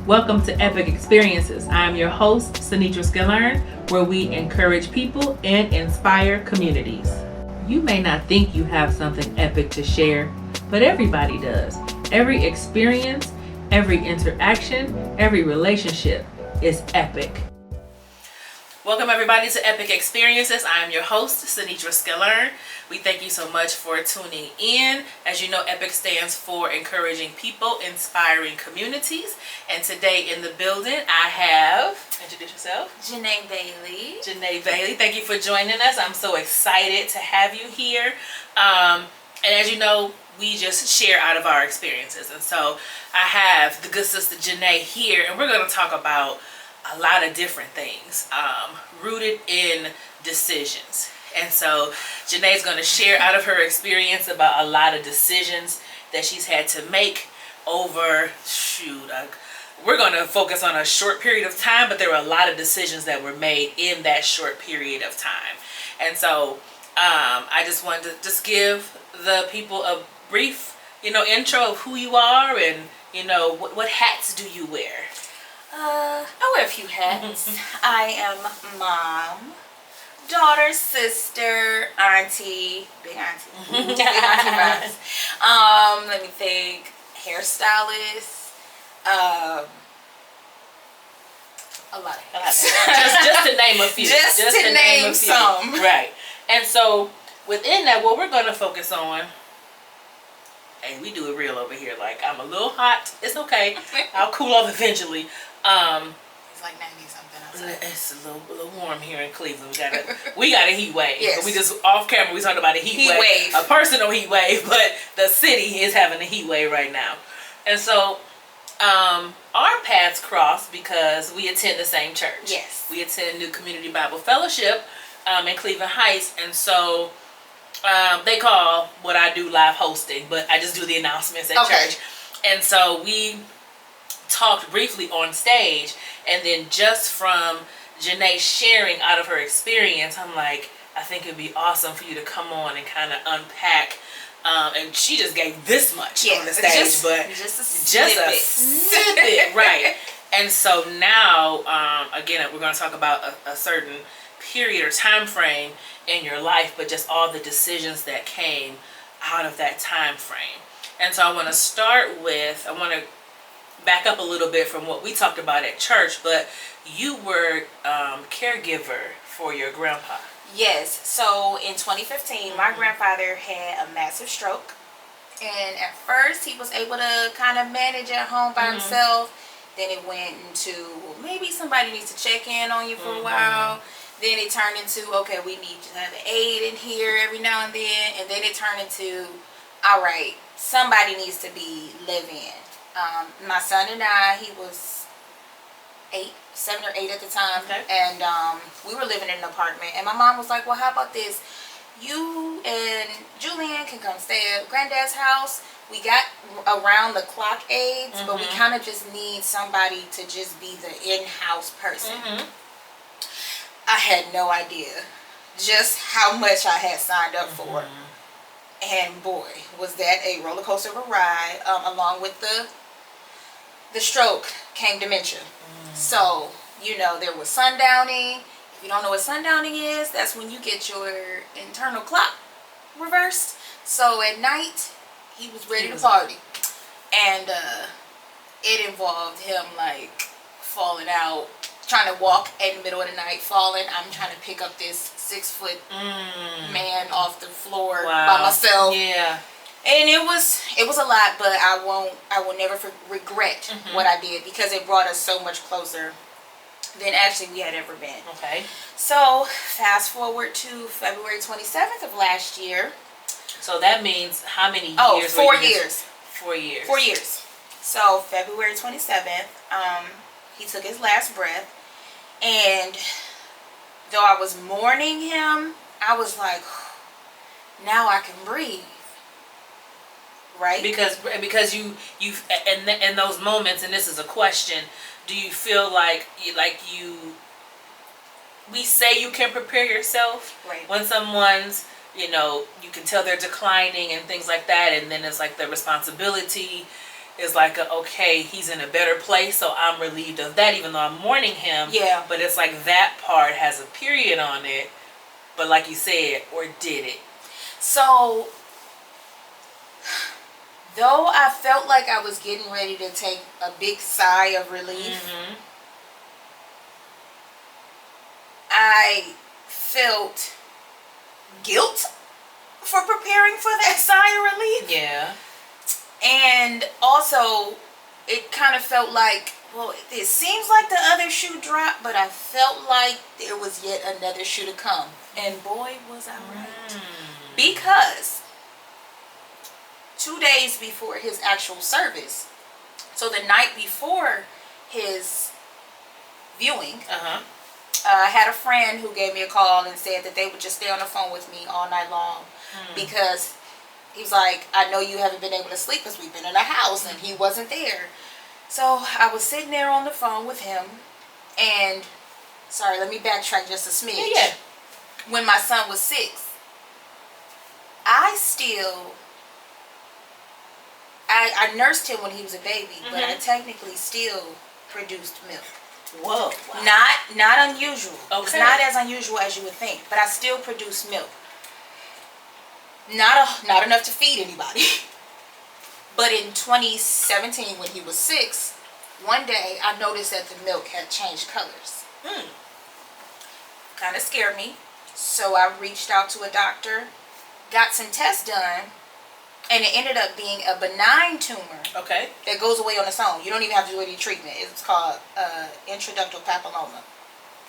Welcome to Epic Experiences. I'm your host, Sinitra Skillern, where we encourage people and inspire communities. You may not think you have something epic to share, but everybody does. Every experience, every interaction, every relationship is epic. Welcome everybody to Epic Experiences. I am your host, Sinitra Skillern. We thank you so much for tuning in. As you know, EPIC stands for Encouraging People, Inspiring Communities. And today in the building, I have, introduce yourself. Janay Bailey. Janay Bailey, thank you for joining us. I'm so excited to have you here. And as you know, we just share out of our experiences. And so I have the good sister Janay here, and we're going to talk about a lot of different things rooted in decisions. And so Janay's going to share out of her experience about a lot of decisions that she's had to make over, we're going to focus on a short period of time, but there were a lot of decisions that were made in that short period of time. And so I just wanted to just give the people a brief, intro of who you are and, what hats do you wear? I wear a few hats. I am mom, daughter, sister, auntie, big auntie, big auntie vibes. Let me think, hairstylist, a lot of hats. just to name a few. Just to name some. Right. And so within that, what we're going to focus on, and we do it real over here, like I'm a little hot, it's okay, I'll cool off eventually. It's like 90 something outside. It's a little warm here in Cleveland. We got a heat wave. Yes. We just off camera we talked about a heat wave, a personal heat wave, but the city is having a heat wave right now. And so our paths cross because we attend the same church. Yes. We attend New Community Bible Fellowship in Cleveland Heights, and so they call what I do live hosting, but I just do the announcements at church. And so we talked briefly on stage, and then just from Janay sharing out of her experience, I'm like, I think it'd be awesome for you to come on and kind of unpack. And she just gave this much on the stage, but just a snippet, right? And so now, again, we're going to talk about a certain period or time frame in your life, but just all the decisions that came out of that time frame. And so I want to back up a little bit from what we talked about at church, but you were caregiver for your grandpa. Yes. So in 2015, my grandfather had a massive stroke, and at first he was able to kind of manage at home by himself. Then it went into, well, maybe somebody needs to check in on you for a while. Then it turned into, okay, we need to have an aide in here every now and then. And then it turned into, all right, somebody needs to be live-in. My son and I, he was 7 or 8 at the time, and we were living in an apartment, and my mom was like, well, how about this, you and Julian can come stay at granddad's house. We got around the clock aides, but we kind of just need somebody to just be the in-house person. I had no idea just how much I had signed up for. And boy, was that a roller coaster of a ride. Along with the stroke came dementia. So, there was sundowning. If you don't know what sundowning is, that's when you get your internal clock reversed. So at night, he was ready to party. And it involved him like falling out, trying to walk in the middle of the night, falling. I'm trying to pick up this 6-foot man off the floor by myself. Yeah. And it was a lot, but I will never regret what I did, because it brought us so much closer than actually we had ever been. Okay. So fast forward to February 27th of last year. So that means how many years? 4 years. 4 years. 4 years. So February 27th, he took his last breath, and though I was mourning him, I was like, now I can breathe. Right? Because you in those moments, and this is a question, do you feel like we say you can prepare yourself when someone's, you can tell they're declining and things like that, and then it's like the responsibility is like okay, he's in a better place, so I'm relieved of that, even though I'm mourning him. Yeah. But it's like that part has a period on it. But like you said, or did it? So, though I felt like I was getting ready to take a big sigh of relief, I felt guilt for preparing for that sigh of relief. Yeah. And also, it kind of felt like, well, it seems like the other shoe dropped, but I felt like there was yet another shoe to come. And boy, was I right. Because 2 days before his actual service, so the night before his viewing, I had a friend who gave me a call and said that they would just stay on the phone with me all night long because he was like, I know you haven't been able to sleep because we've been in a house and he wasn't there. So I was sitting there on the phone with him and, sorry, let me backtrack just a smidge. Yeah. When my son was 6, I nursed him when he was a baby, but I technically still produced milk. Whoa. Wow. Not unusual. Okay. It's not as unusual as you would think, but I still produce milk. Not enough to feed anybody. But in 2017, when he was 6, one day I noticed that the milk had changed colors. Kind of scared me. So I reached out to a doctor, got some tests done, and it ended up being a benign tumor. Okay. That goes away on its own. You don't even have to do any treatment. It's called intraductal papilloma.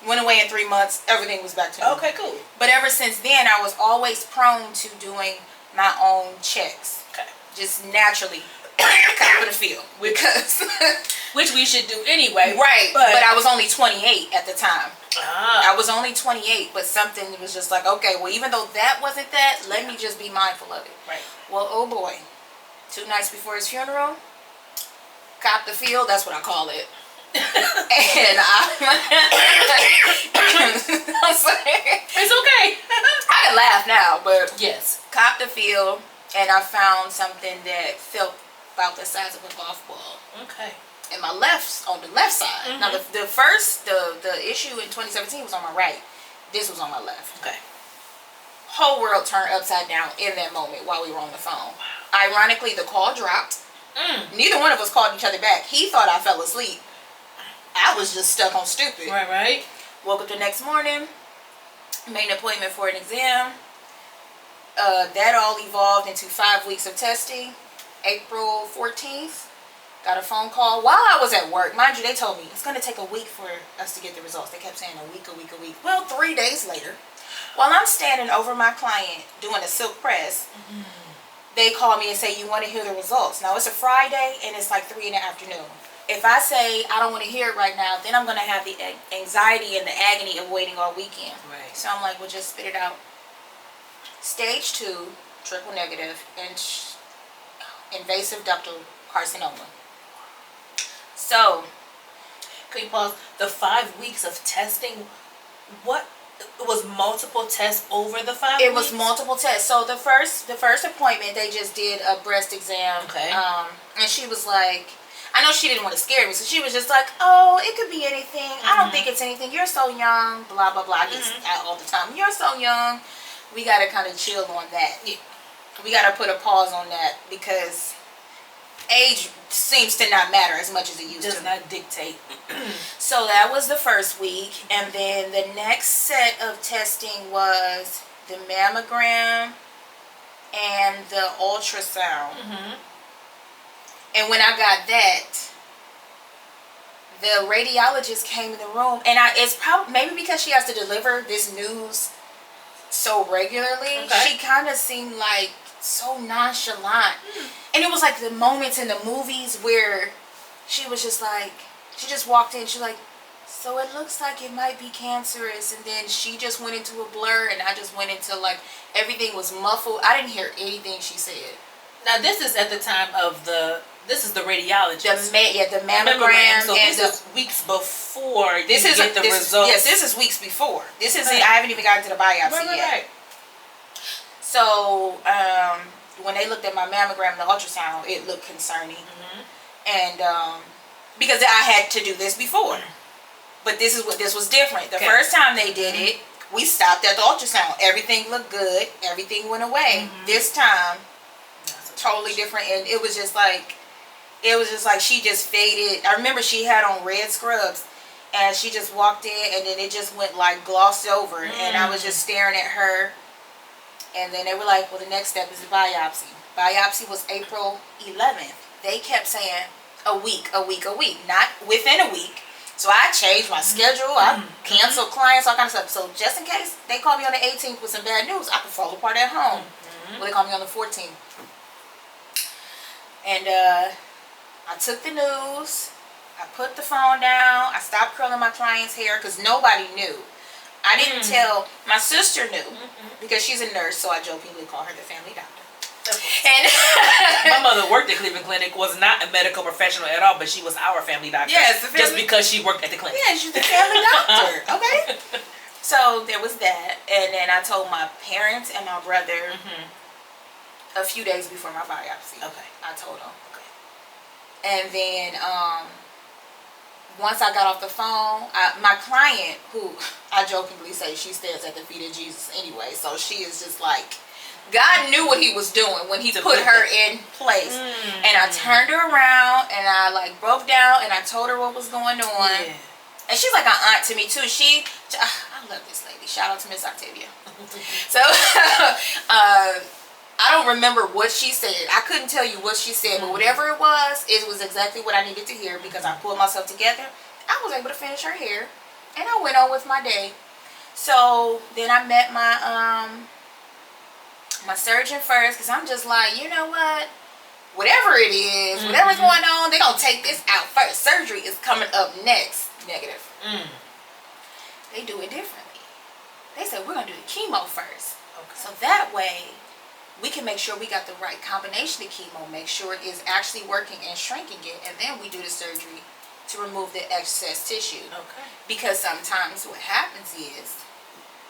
Went away in 3 months. Everything was back to normal. Okay, cool. But ever since then, I was always prone to doing my own checks. Okay. Just naturally, top of the field. Because which we should do anyway. Right. But I was only 28 at the time. Ah. I was only 28, but something was just like, okay, well, even though that wasn't that, let me just be mindful of it. Right. Well, oh boy. 2 nights before his funeral, cop the field, that's what I call it. And I'm sorry. It's okay. I can laugh now, but yes. Cop the field, and I found something that felt about the size of a golf ball. Okay. And my left, on the left side. Now the issue in 2017 was on my right. This was on my left. Okay. Whole world turned upside down in that moment while we were on the phone. Wow. Ironically, the call dropped. Neither one of us called each other back. He thought I fell asleep. I was just stuck on stupid. Right. Woke up the next morning, made an appointment for an exam. That all evolved into 5 weeks of testing. April 14th, got a phone call while I was at work. Mind you, they told me it's going to take a week for us to get the results. They kept saying a week. Well, 3 days later, while I'm standing over my client doing a silk press, they call me and say, you want to hear the results. Now, it's a Friday, and it's like 3 in the afternoon. If I say I don't want to hear it right now, then I'm going to have the anxiety and the agony of waiting all weekend. Right. So I'm like, well, just spit it out. Stage 2, triple negative, and invasive ductal carcinoma. So, can you pause? The 5 weeks of testing, what? It was multiple tests over the 5 weeks? It was multiple tests. So the first appointment, they just did a breast exam. Okay. And she was like, I know she didn't want to scare me, so she was just like, oh, it could be anything. I don't think it's anything. You're so young, blah, blah, blah. I get that all the time. You're so young. We got to kind of chill on that. Yeah. We got to put a pause on that because age seems to not matter as much as it used to. Does not dictate. So that was the first week. And then the next set of testing was the mammogram and the ultrasound. And when I got that, the radiologist came in the room, and it's probably maybe because she has to deliver this news so regularly, she kind of seemed like so nonchalant. And it was like the moments in the movies where she was just like, she just walked in, she's like, so it looks like it might be cancerous, and then she just went into a blur, and I just went into like, everything was muffled. I didn't hear anything she said. Now this is at the time of this is the radiologist. The mammogram. So and this is weeks before you get the results. Yes, this is weeks before. This is I haven't even gotten to the biopsy yet. Right. So when they looked at my mammogram and the ultrasound, it looked concerning. And because I had to do this before. But this was different. The first time they did it, we stopped at the ultrasound. Everything looked good. Everything went away. This time, totally different. And it was just like she just faded. I remember she had on red scrubs. And she just walked in, and then it just went like glossed over. And I was just staring at her. And then they were like, well, the next step is a biopsy. Biopsy was April 11th. They kept saying a week, not within a week. So I changed my schedule. I canceled clients, all kind of stuff. So just in case they call me on the 18th with some bad news, I could fall apart at home. Well, they called me on the 14th. And I took the news. I put the phone down. I stopped curling my client's hair because nobody knew. I didn't tell. My sister knew because she's a nurse, so I jokingly call her the family doctor. And my mother worked at Cleveland Clinic, was not a medical professional at all, but she was our family doctor. Yes, just because she worked at the clinic. Yeah, she's the family doctor. Okay. So there was that, and then I told my parents and my brother a few days before my biopsy. Okay. I told them. Okay. And then once I got off the phone, my client, who I jokingly say she stands at the feet of Jesus anyway, so she is just like, God knew what he was doing when he put her in place. And I turned her around and I like broke down and I told her what was going on. Yeah. And she's like an aunt to me too. I love this lady. Shout out to Miss Octavia. So I don't remember what she said. I couldn't tell you what she said, but whatever it was exactly what I needed to hear because I pulled myself together. I was able to finish her hair and I went on with my day. So then I met my surgeon first because I'm just like, you know what? Whatever it is, whatever's going on, they're going to take this out first. Surgery is coming up next. Negative. They do it differently. They said, we're going to do the chemo first. Okay. So that way, we can make sure we got the right combination of chemo, make sure it is actually working and shrinking it, and then we do the surgery to remove the excess tissue. Okay. Because sometimes what happens is,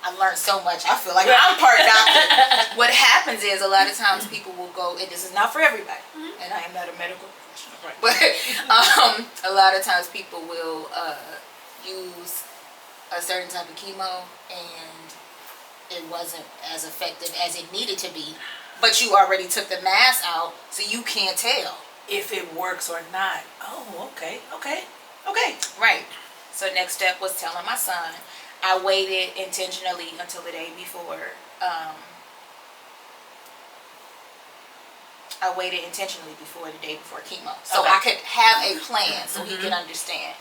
I learned so much. I feel like I'm part doctor. What happens is a lot of times people will go, and this is not for everybody, and I am not a medical professional, right. But a lot of times people will use a certain type of chemo and it wasn't as effective as it needed to be, but you already took the mass out, so you can't tell if it works or not. Oh, okay. Right. So next step was telling my son. I waited intentionally until the day before. I waited intentionally the day before chemo, so I could have a plan, so he could understand.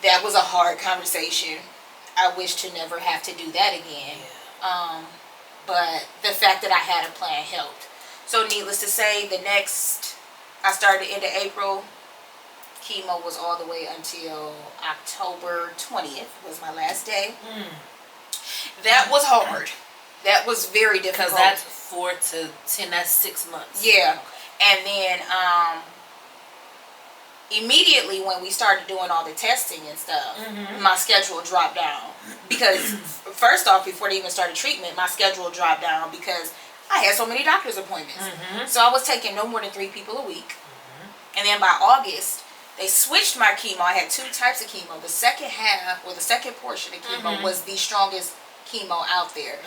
That was a hard conversation. I wish to never have to do that again. Yeah. But the fact that I had a plan helped. So needless to say, I started into April. Chemo was all the way until October 20th was my last day. That was hard. That was very difficult. Because that's 4 to 10, that's 6 months. Yeah. And then immediately when we started doing all the testing and stuff, my schedule dropped down. Because first off, before they even started treatment, my schedule dropped down because I had so many doctor's appointments. So I was taking no more than 3 people a week. And then by August, they switched my chemo. I had 2 types of chemo. The second half, or the second portion of chemo, was the strongest chemo out there.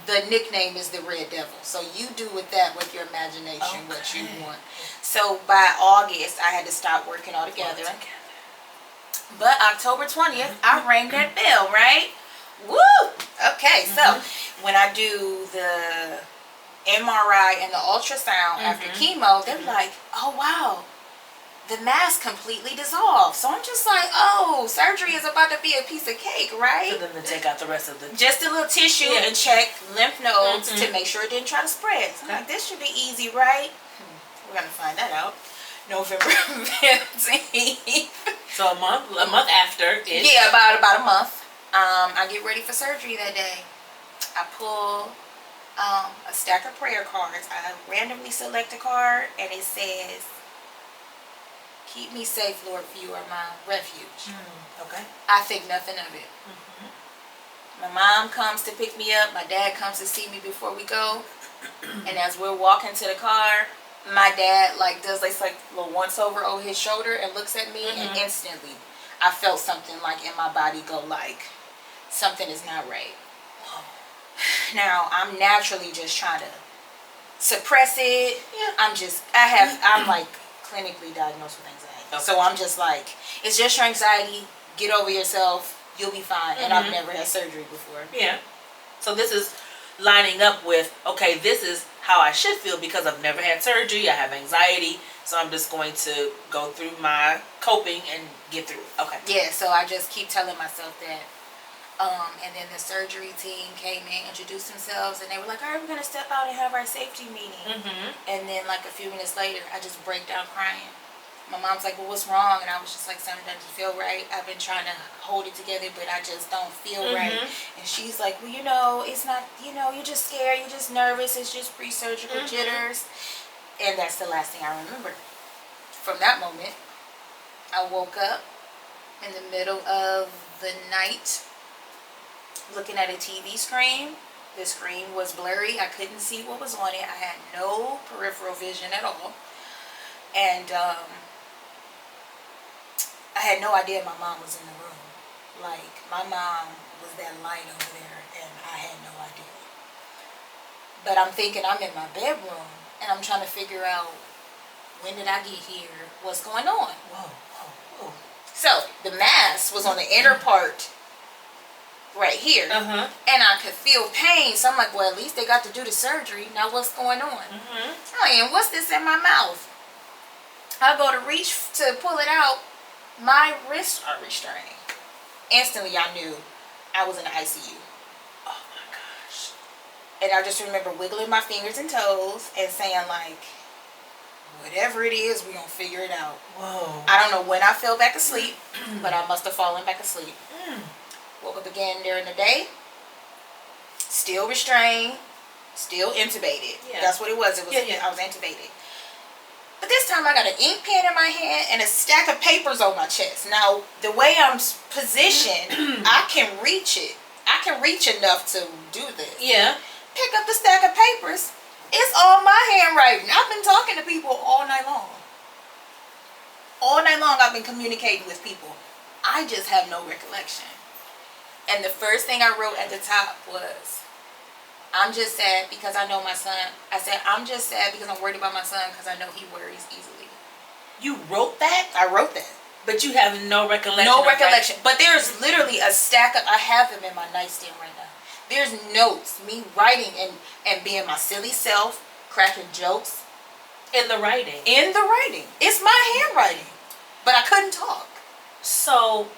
The nickname is the Red Devil. So you do with that, with your imagination, what you want. So by August, I had to stop working altogether. But October 20th, I rang that bell, right? Woo! Okay, so when I do the MRI and the ultrasound after chemo, they're like, oh, wow. The mass completely dissolved. So I'm just like, oh, surgery is about to be a piece of cake, right? For them to take out the rest of the... Just a little tissue and check lymph nodes to make sure it didn't try to spread. So I'm like, this should be easy, right? We're going to find that out. November 15th. So a month after. Yeah, about a month. I get ready for surgery that day. I pull a stack of prayer cards. I randomly select a card and it says, keep me safe, Lord, for you are my refuge. Okay. I think nothing of it. My mom comes to pick me up. My dad comes to see me before we go. And as we're walking to the car, my dad like does this like little once over his shoulder and looks at me, and instantly I felt something like in my body go like, something is not right. Now I'm naturally just trying to suppress it. Yeah. I'm like clinically diagnosed with anxiety. Okay. So I'm just like, it's just your anxiety. Get over yourself. You'll be fine. And I've never had surgery before. Yeah. So this is lining up with, okay, this is how I should feel because I've never had surgery. I have anxiety. So I'm just going to go through my coping and get through it. Okay. Yeah, so I just keep telling myself that. And then the surgery team came in, introduced themselves, and they were like, all right, we're going to step out and have our safety meeting. And then like a few minutes later, I just break down crying. My mom's like, well, what's wrong? And I was just like, something doesn't feel right. I've been trying to hold it together, but I just don't feel right. And she's like, well, it's not, you're just scared. You're just nervous. It's just pre-surgical jitters. And that's the last thing I remember. From that moment, I woke up in the middle of the night looking at a TV screen. The screen was blurry. I couldn't see what was on it. I had no peripheral vision at all. And I had no idea my mom was in the room. Like, my mom was that light over there, and I had no idea. But I'm thinking I'm in my bedroom, and I'm trying to figure out, when did I get here? What's going on? Whoa. So, the mass was on the inner part right here. And I could feel pain. So I'm like, well, at least they got to do the surgery. Now what's going on? Oh, and what's this in my mouth? I go to reach to pull it out. My wrists are restrained. Instantly, I knew I was in the ICU. Oh my gosh. And I just remember wiggling my fingers and toes and saying like, whatever it is, we're going to figure it out. Whoa. I don't know when I fell back asleep, but I must have fallen back asleep. Woke up again during the day. Still restrained. Still intubated. Yeah. That's what it was. I was intubated. But this time I got an ink pen in my hand and a stack of papers on my chest. Now, the way I'm positioned, I can reach it. I can reach enough to do this. Yeah. Pick up the stack of papers. It's all my handwriting. I've been talking to people all night long. All night long I've been communicating with people. I just have no recollection. And the first thing I wrote at the top was, I'm just sad because I know my son. I said, I'm just sad because I'm worried about my son because I know he worries easily. You wrote that? I wrote that. But you have no recollection. No recollection. But there's literally a stack of, I have them in my nightstand right now. There's notes, me writing and being my silly self, cracking jokes. In the writing? In the writing. It's my handwriting. But I couldn't talk. So,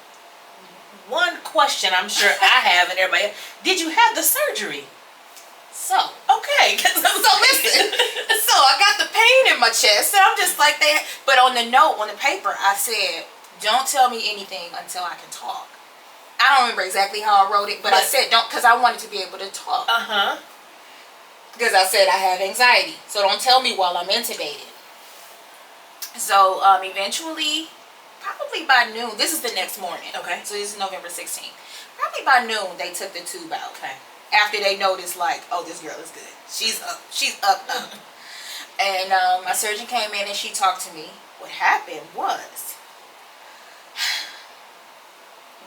one question I'm sure I have and everybody, did you have the surgery? So, okay. So listen. So I got the pain in my chest. And I'm just like that. But on the note, on the paper, I said, don't tell me anything until I can talk. I don't remember exactly how I wrote it, but I said don't, because I wanted to be able to talk. Because I said I have anxiety. So don't tell me while I'm intubated. So eventually, probably by noon, this is the next morning. Okay. So this is November 16th. Probably by noon, they took the tube out. Okay. After they noticed, like, oh, this girl is good. She's up. She's up. And my surgeon came in and she talked to me. What happened was,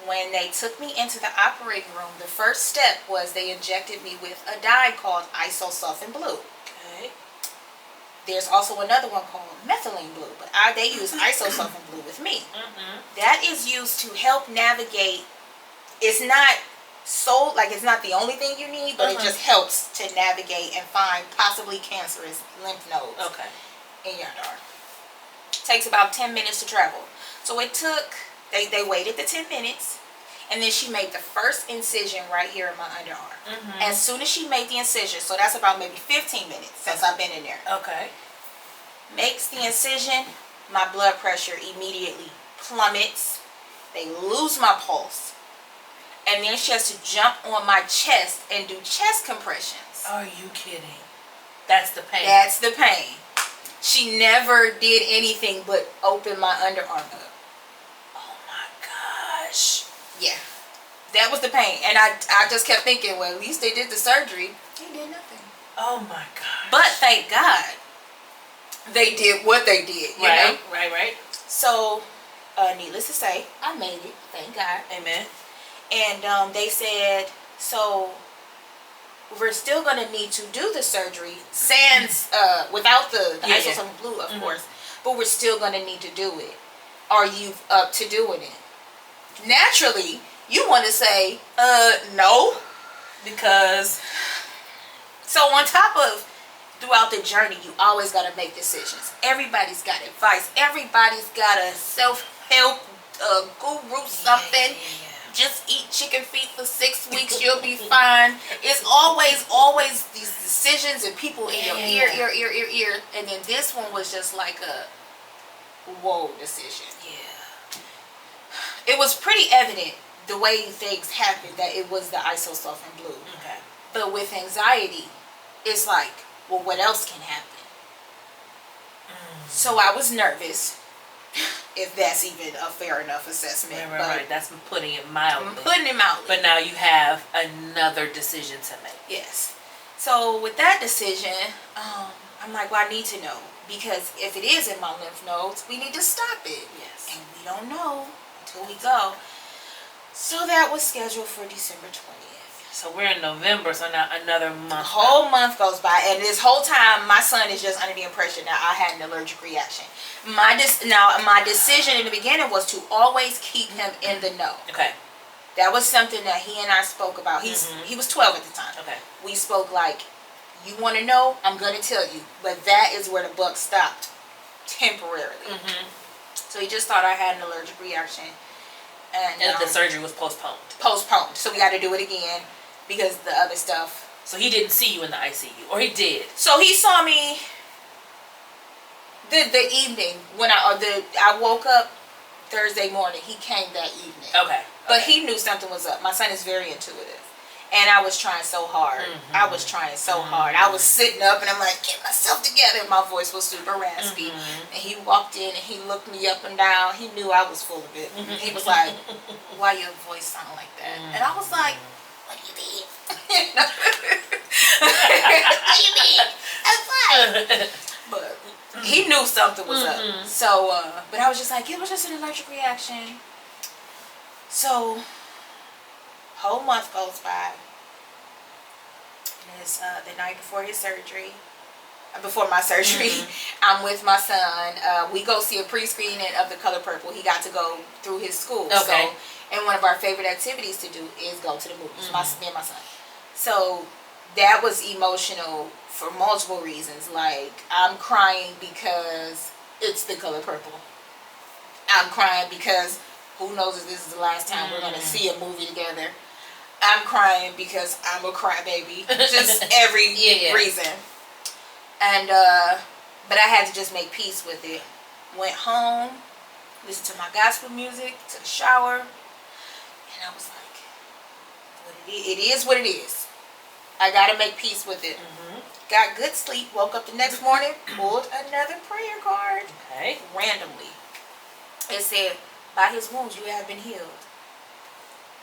when they took me into the operating room, the first step was they injected me with a dye called isosulfan blue. Okay. There's also another one called methylene blue, but they use isosulfan blue with me. That is used to help navigate. It's not it's not the only thing you need, but it just helps to navigate and find possibly cancerous lymph nodes in your arm. Takes about 10 minutes to travel. So it took, they waited the 10 minutes, and then she made the first incision right here in my underarm. As soon as she made the incision, so that's about maybe 15 minutes since I've been in there. Okay. Makes the incision, my blood pressure immediately plummets. They lose my pulse. And then she has to jump on my chest and do chest compressions. Are you kidding? That's the pain. That's the pain. She never did anything but open my underarm up. Oh my gosh. Yeah. That was the pain. And I just kept thinking, well, at least they did the surgery. They did nothing. Oh my God. But thank God they did what they did. You know? Right. So, needless to say, I made it. Thank God. Amen. And they said, so we're still going to need to do the surgery, sans, without the isosome blue, of course, but we're still going to need to do it. Are you up to doing it? Naturally, you want to say, no. Because. So on top of, throughout the journey, you always got to make decisions. Everybody's got advice. Everybody's got a self-help guru something. Just eat chicken feet for 6 weeks, you'll be fine. It's always these decisions and people in your ear. And then this one was just like a whoa decision. Yeah. It was pretty evident the way things happened that it was the isosome blue. Okay. But with anxiety, it's like, well, what else can happen? So I was nervous. If that's even a fair enough assessment. Right. That's putting it mildly. But now you have another decision to make. Yes. So with that decision, I'm like, well, I need to know. Because if it is in my lymph nodes, we need to stop it. Yes. And we don't know until we go. So that was scheduled for December 20th. So we're in November, so now another month. A whole month goes by, and this whole time, my son is just under the impression that I had an allergic reaction. My decision in the beginning was to always keep him in the know. Okay. That was something that he and I spoke about. He was 12 at the time. Okay. We spoke like, you want to know? I'm going to tell you. But that is where the buck stopped temporarily. So he just thought I had an allergic reaction. And the surgery was postponed. So we got to do it again because the other stuff. So he didn't see you in the ICU, or he did? So he saw me the evening when I woke up Thursday morning. He came that evening. Okay. But he knew something was up. My son is very intuitive. And I was trying so hard. I was trying so hard. I was sitting up and I'm like, get myself together. My voice was super raspy. And he walked in and he looked me up and down. He knew I was full of it. He was like, why your voice sound like that? And I was like, what do you mean? What do you mean? I'm fine. But he knew something was up. So, but I was just like, it was just an allergic reaction. So, whole month goes by. And it's the night before his surgery. Before my surgery, I'm with my son. We go see a pre-screening of The Color Purple. He got to go through his school. Okay. So, and one of our favorite activities to do is go to the movies. Me and my son. So that was emotional for multiple reasons. Like, I'm crying because it's The Color Purple. I'm crying because who knows if this is the last time we're going to see a movie together. I'm crying because I'm a crybaby. Just every reason. And, but I had to just make peace with it. Went home, listened to my gospel music, took a shower, and I was like, it is what it is. I got to make peace with it. Got good sleep, woke up the next morning, pulled another prayer card. Okay. Randomly. It said, by his wounds you have been healed.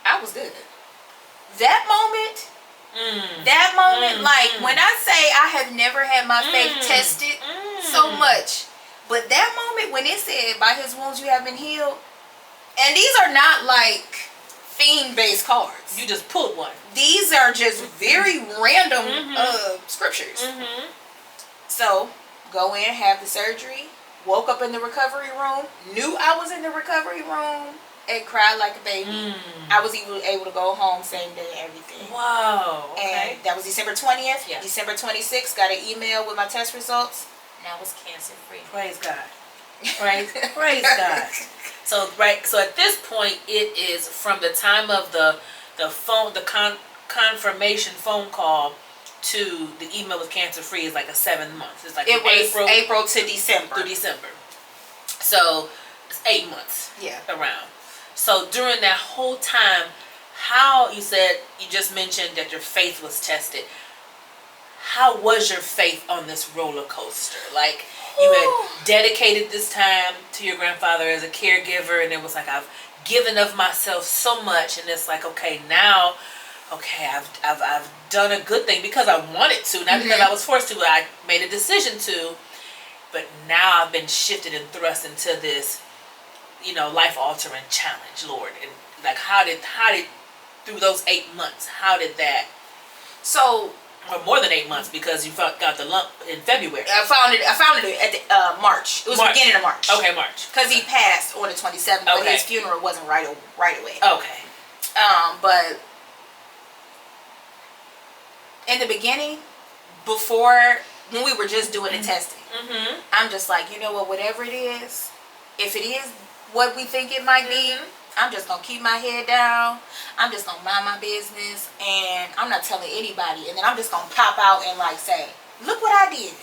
I was good. That moment, like when I say I have never had my faith tested so much, but that moment when it said, by his wounds you have been healed, and these are not like theme-based cards. You just pulled one. These are just very random scriptures. So, go in, have the surgery, woke up in the recovery room, knew I was in the recovery room, and cried like a baby. I was even able to go home same day and everything. Wow. Okay. And that was December 20th. Yeah. December 26th, got an email with my test results. Now I was cancer free. Praise God. Praise God. So at this point, it is from the time of the confirmation phone call to the email with cancer free is like a 7 months. It's like April to December. Through December. So it's 8 months. Yeah. Around. So during that whole time, how you just mentioned that your faith was tested. How was your faith on this roller coaster? Like, you had dedicated this time to your grandfather as a caregiver, and it was like, I've given of myself so much, and it's like, okay, now okay, I've done a good thing because I wanted to, not because I was forced to, but I made a decision to. But now I've been shifted and thrust into this, life altering challenge, Lord. And like, how did through those 8 months, how did that? So, or more than 8 months, because you got the lump in February. I found it at the March. It was the beginning of March. Okay, March. Because he passed on the 27th, but his funeral wasn't right away. Okay. But in the beginning, before, when we were just doing the testing, I'm just like, you know what, whatever it is, if it is what we think it might be, I'm just going to keep my head down. I'm just going to mind my business. And I'm not telling anybody. And then I'm just going to pop out and like say, look what I did.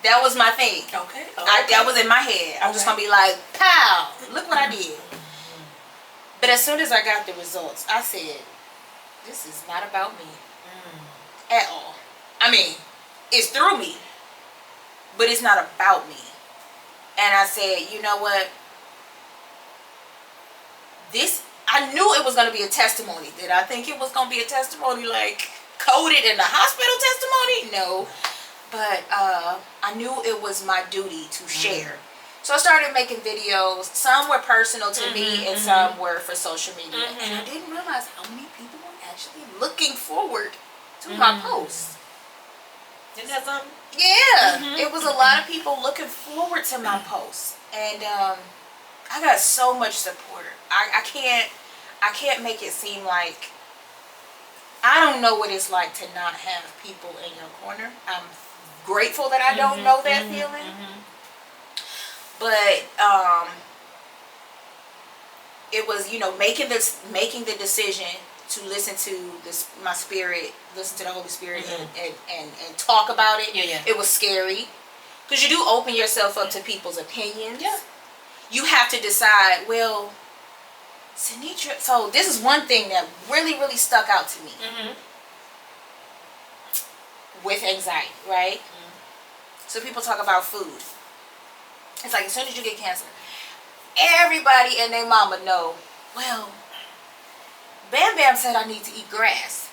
That was my thing. Okay. That was in my head. I'm just going to be like, pow, look what I did. But as soon as I got the results, I said, this is not about me. At all. I mean, it's through me. But it's not about me. And I said, you know what? I knew it was going to be a testimony. Did I think it was going to be a testimony like coded in the hospital testimony? No. But I knew it was my duty to share. So I started making videos. Some were personal to me and some were for social media. And I didn't realize how many people were actually looking forward to my posts. Isn't that something? Yeah. It was a lot of people looking forward to my posts. And I got so much support. I can't make it seem like I don't know what it's like to not have people in your corner. I'm grateful that I don't know that feeling. But it was, making the decision to listen to my spirit, listen to the Holy Spirit and talk about it. It was scary because you do open yourself up to people's opinions. You have to decide, well, Sinitra, so this is one thing that really, really stuck out to me with anxiety, right? So people talk about food. It's like as soon as you get cancer, everybody and their mama know, well, Bam Bam said I need to eat grass.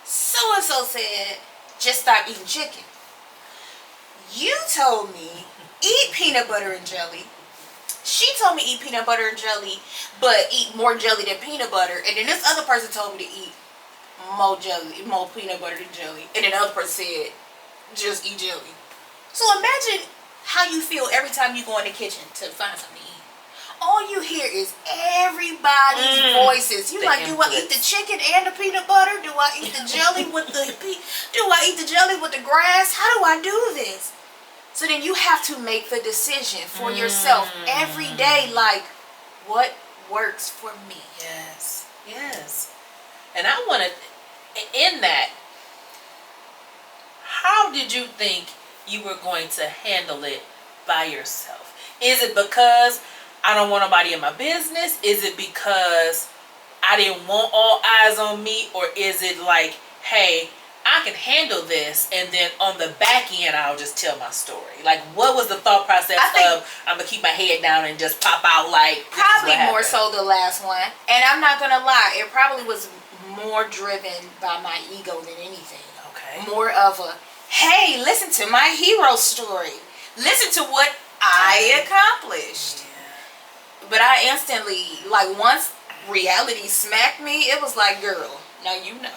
So-and-so said, just stop eating chicken. You told me, eat peanut butter and jelly. She told me eat peanut butter and jelly, but eat more jelly than peanut butter. And then this other person told me to eat more peanut butter than jelly. And then the other person said, just eat jelly. So imagine how you feel every time you go in the kitchen to find something to eat. All you hear is everybody's voices. You like, do I eat the chicken and the peanut butter? Do I eat the jelly with the grass? How do I do this? So then you have to make the decision for yourself every day, like, what works for me? Yes. And I want to, in that, how did you think you were going to handle it by yourself? Is it because I don't want nobody in my business? Is it because I didn't want all eyes on me? Or is it like, hey, I can handle this, and then on the back end, I'll just tell my story? Like, what was the thought process of, I'm going to keep my head down and just pop out like, probably more so the last one. And I'm not going to lie, it probably was more driven by my ego than anything. Okay. More of a, hey, listen to my hero story. Listen to what I accomplished. But I instantly, like, once reality smacked me, it was like, girl, now you know.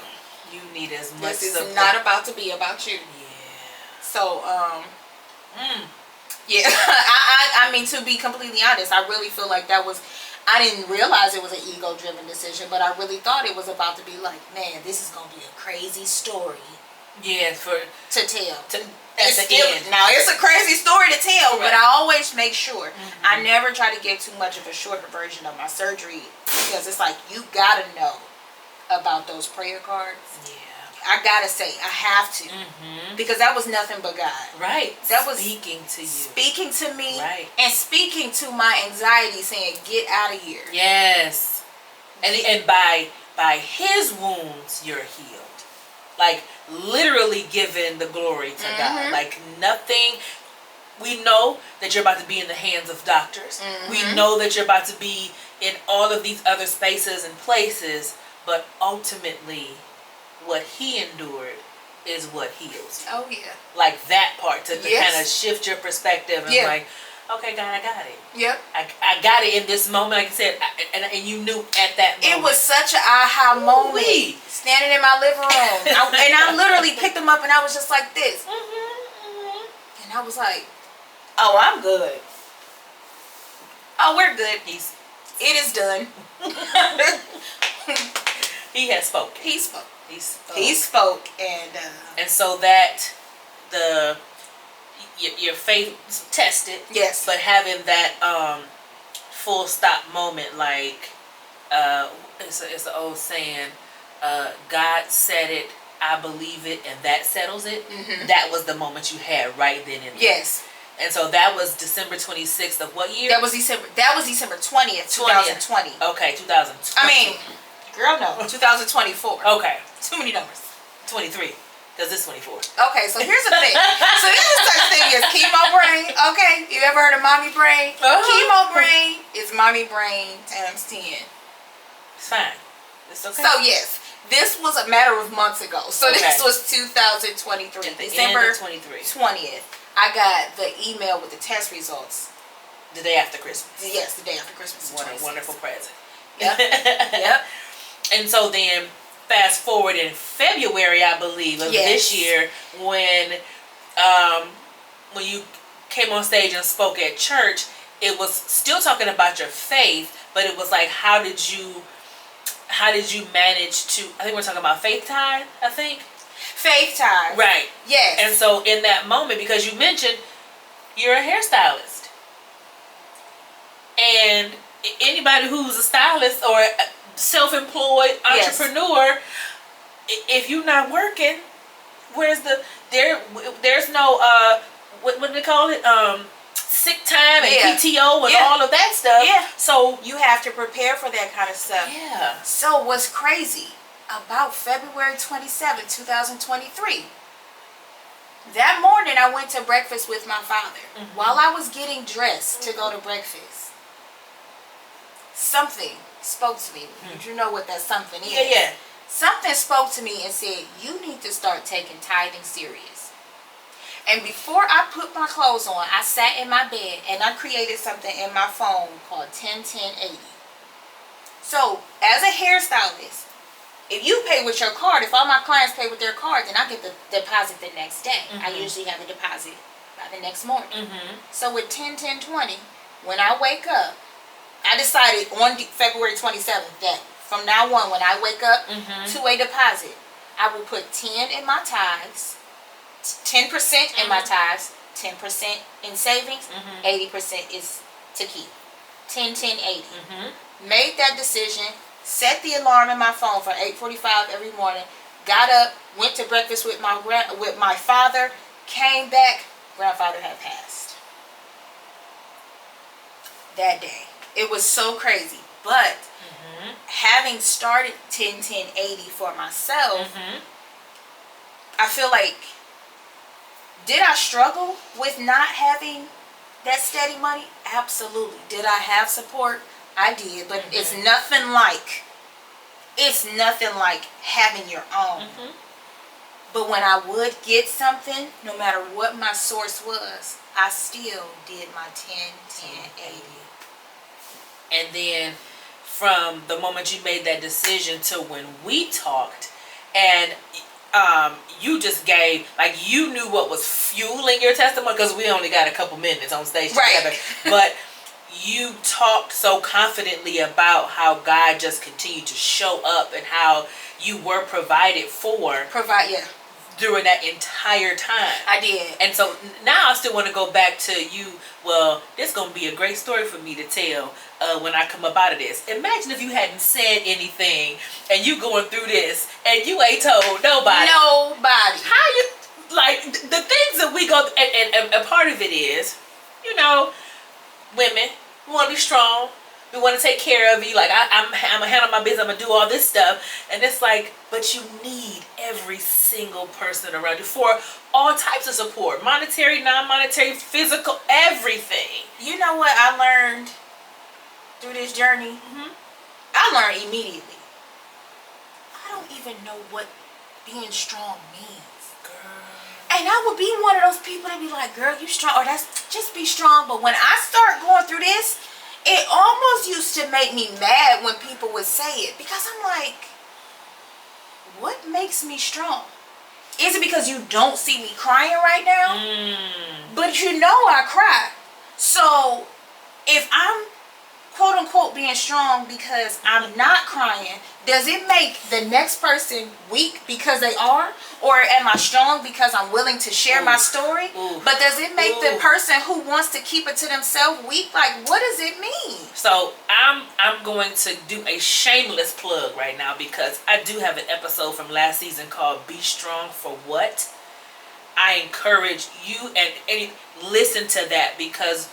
You need as much This is support. not about to be about you. So, yeah. I mean, to be completely honest, I really feel like that was, I didn't realize it was an ego-driven decision, but I really thought it was about to be like, man, this is going to be a crazy story. Yeah, to tell. At the end. Now, it's a crazy story to tell, but I always make sure. I never try to give too much of a shorter version of my surgery, because it's like, you got to know about those prayer cards. I gotta say, I have to, because that was nothing but God. Right. That was speaking to you, speaking to me, right, and speaking to my anxiety, saying, "Get out of here." Yes, and by His wounds you're healed. Like, literally giving the glory to God. Like, nothing. We know that you're about to be in the hands of doctors. We know that you're about to be in all of these other spaces and places. But ultimately, what he endured is what heals you. Oh yeah. Like that part to Yes. kind of shift your perspective and Yeah. like, okay, God, I got it. Yep. I got it in this moment, like I said, and you knew at that moment. It was such an aha moment. Ooh-wee. Standing in my living room, and I literally picked them up, and I was just like this, and I was like, "Oh, I'm good. Oh, we're good. It is done." He has spoken. He spoke. He spoke. And so that your faith was tested. yes, But having that full stop moment, like it's an old saying, God said it, I believe it, and that settles it. Mm-hmm. That was the moment you had right then and there. Yes. And so that was December 26th of what year? That was December 20th, 2020. Okay, 2020. I mean, girl, no, 2024. Okay. Too many numbers. 23. Because it's 24. Okay, so here's the thing. So there's a such thing as chemo brain. Okay, you ever heard of mommy brain? Chemo brain is mommy brain times 10. It's fine. It's okay. So yes, this was a matter of months ago. So Okay. this was 2023, At the December end of 23. 20th. I got the email with the test results. The day after Christmas. Yes, the day after Christmas. What a wonderful present. Yep. Yep. And so then, fast forward in February, I believe, of this year, when you came on stage and spoke at church, it was still talking about your faith, but it was like, how did you manage to? I think we're talking about faith tithe. I think Faith time. right. Yes. And so in that moment, because you mentioned you're a hairstylist, and anybody who's a stylist or a self-employed entrepreneur, if you're not working, where's there's no what do they call it, sick time and PTO and all of that stuff. Yeah. So you have to prepare for that kind of stuff. yeah. So what's crazy about February 27, 2023? That morning I went to breakfast with my father. Mm-hmm. While I was getting dressed to go to breakfast, something spoke to me. You know what that something is. Yeah. Something spoke to me and said, you need to start taking tithing serious. And before I put my clothes on, I sat in my bed and I created something in my phone called 10-10-80. So as a hairstylist, if you pay with your card, if all my clients pay with their card, then I get the deposit the next day. Mm-hmm. I usually have a deposit by the next morning. Mm-hmm. So with 10-10-20, when I wake up, I decided on February 27th that from now on, when I wake up to a deposit, I will put 10 in my tithes, 10% in my tithes, 10% in savings, 80% is to keep. 10-10-80. Made that decision, set the alarm in my phone for 8:45 every morning, got up, went to breakfast with my father, came back, grandfather had passed that day. It was so crazy. But having started 10-10-80 for myself, I feel like, did I struggle with not having that steady money? Absolutely. Did I have support? I did. But it's nothing like having your own. But when I would get something, no matter what my source was, I still did my 10-10-80. And then from the moment you made that decision to when we talked, and you just gave, like, you knew what was fueling your testimony, because we only got a couple minutes on stage together. But you talked so confidently about how God just continued to show up and how you were provided for. During that entire time. I did. And so now I still want to go back to you. Well, this is going to be a great story for me to tell when I come up out of this. Imagine if you hadn't said anything and you going through this and you ain't told nobody. How you, like, the things that we go, and a part of it is, you know, women, we want to be strong. We want to take care of you. Like, I'm going to handle my business. I'm going to do all this stuff. And it's like, but you need every single person around you for all types of support. Monetary, non-monetary, physical, everything. You know what I learned through this journey? I learned immediately. I don't even know what being strong means. Girl. And I would be one of those people that be like, girl, you strong, or that's just be strong. But when I start going through this, it almost used to make me mad when people would say it, because I'm like, what makes me strong? Is it because you don't see me crying right now? But you know I cry. So if I'm quote unquote being strong because I'm not crying, does it make the next person weak because they are? Or am I strong because I'm willing to share my story? But does it make the person who wants to keep it to themselves weak? Like, what does it mean? So I'm going to do a shameless plug right now, because I do have an episode from last season called Be Strong for What. I encourage you and listen to that, because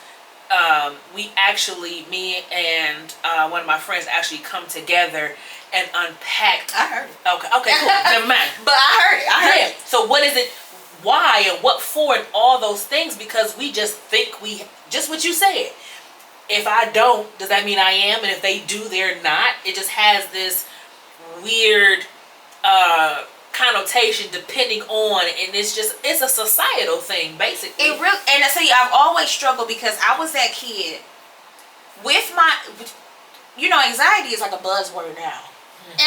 we actually, me and one of my friends actually come together and unpacked. I heard it. Okay, cool. Never mind. But I heard it. So what is it, why and what for, and all those things, because we just think just what you said. If I don't, does that mean I am? And if they do, they're not. It just has this weird connotation depending on, and it's a societal thing, basically. It really, and I say I've always struggled because I was that kid with my, anxiety is like a buzzword now.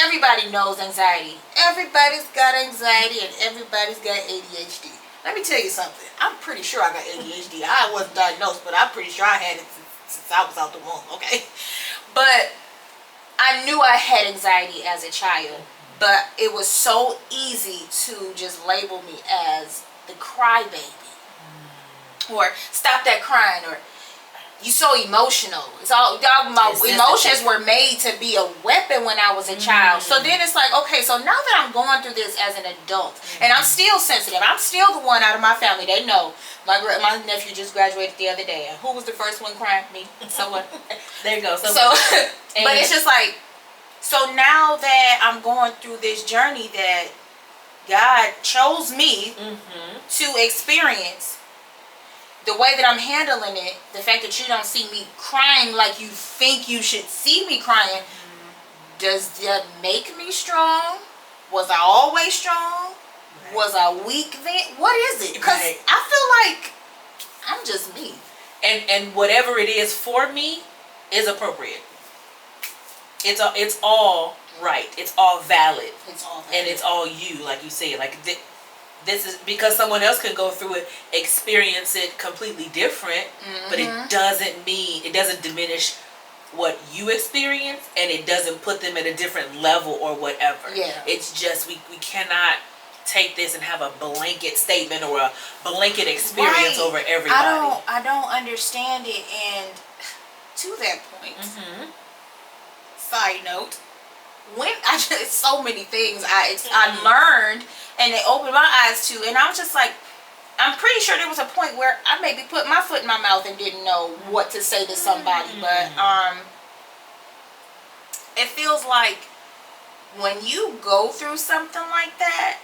Everybody knows anxiety. Everybody's got anxiety and everybody's got ADHD. Let me tell you something. I'm pretty sure I got ADHD. I wasn't diagnosed, but I'm pretty sure I had it since I was out the womb, okay? But I knew I had anxiety as a child. But it was so easy to just label me as the crybaby. Or stop that crying, or you so emotional. It's all my emotions were made to be a weapon when I was a child. So then it's like, okay, so now that I'm going through this as an adult, and I'm still sensitive, I'm still the one out of my family. They know my nephew just graduated the other day, and who was the first one crying? Me. So what? There you go. So but it's just like, so now that I'm going through this journey that God chose me to experience, the way that I'm handling it, the fact that you don't see me crying like you think you should see me crying, does that make me strong? Was I always strong? Right. Was I weak then? What is it? Because I feel like I'm just me. And whatever it is for me is appropriate. It's all right. It's all valid. It's all valid. And it's all you, like you said. Like this is because someone else can go through it, experience it completely different, but it doesn't diminish what you experience, and it doesn't put them at a different level or whatever. Yeah. It's just we cannot take this and have a blanket statement or a blanket experience over everybody. I don't understand it. And to that point, side note, when so many things I learned and they opened my eyes to, and I was just like, I'm pretty sure there was a point where I maybe put my foot in my mouth and didn't know what to say to somebody. But it feels like when you go through something like that,